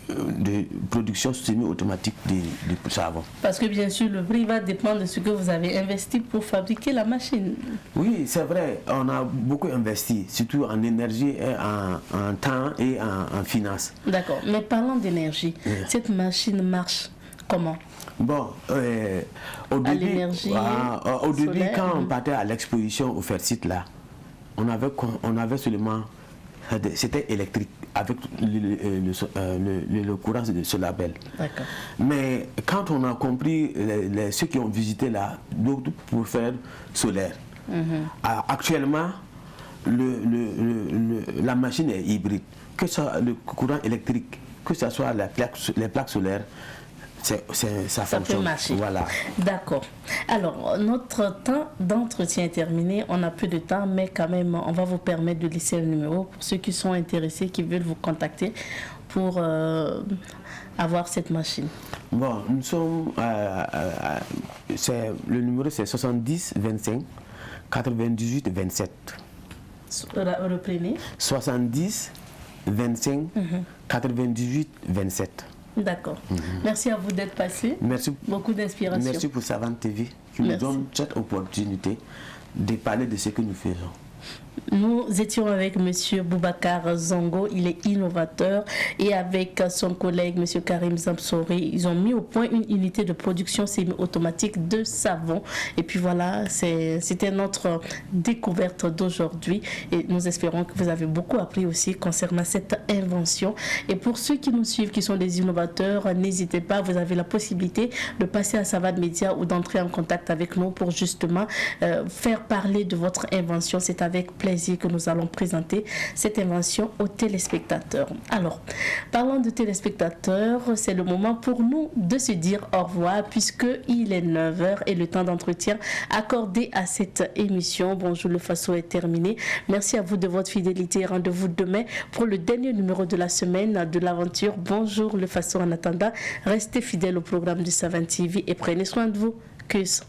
de production semi-automatique du savon. Parce que bien sûr, le prix va dépendre de ce que vous avez investi pour fabriquer la machine. Oui, c'est vrai, on a beaucoup investi, surtout en énergie, en temps et en finance. D'accord, mais parlons d'énergie. Cette machine marche comment? Bon, au début, quand on partait à l'exposition au Fersit là, on avait seulement, c'était électrique avec le courant de ce label. D'accord. Mais quand on a compris ceux qui ont visité là, pour faire solaire, actuellement la machine est hybride, que ce soit le courant électrique, que ce soit les plaques solaires. Ça fonctionne. Peut marcher. Voilà. D'accord. Alors, notre temps d'entretien est terminé. On a peu de temps, mais quand même, on va vous permettre de laisser le numéro pour ceux qui sont intéressés, qui veulent vous contacter pour avoir cette machine. Bon, nous sommes... le numéro, c'est 70 25 98 27. Reprenez. 70 25 98 27. D'accord. Merci à vous d'être passé. Merci. Beaucoup d'inspiration. Merci pour Savane TV qui nous donne cette opportunité de parler de ce que nous faisons. Nous étions avec M. Boubacar Zongo, il est innovateur, et avec son collègue M. Karim Zamsori, ils ont mis au point une unité de production semi-automatique de savon. Et puis voilà, c'était notre découverte d'aujourd'hui. Et nous espérons que vous avez beaucoup appris aussi concernant cette invention. Et pour ceux qui nous suivent, qui sont des innovateurs, n'hésitez pas, vous avez la possibilité de passer à Savane Média ou d'entrer en contact avec nous pour justement faire parler de votre invention. C'est avec plaisir que nous allons présenter cette invention aux téléspectateurs. Alors, parlant de téléspectateurs, c'est le moment pour nous de se dire au revoir puisqu'il est 9h et le temps d'entretien accordé à cette émission. Bonjour, le Faso est terminé. Merci à vous de votre fidélité. Rendez-vous demain pour le dernier numéro de la semaine de l'aventure. Bonjour, le Faso. En attendant, restez fidèles au programme de Savane TV et prenez soin de vous. Tschüss.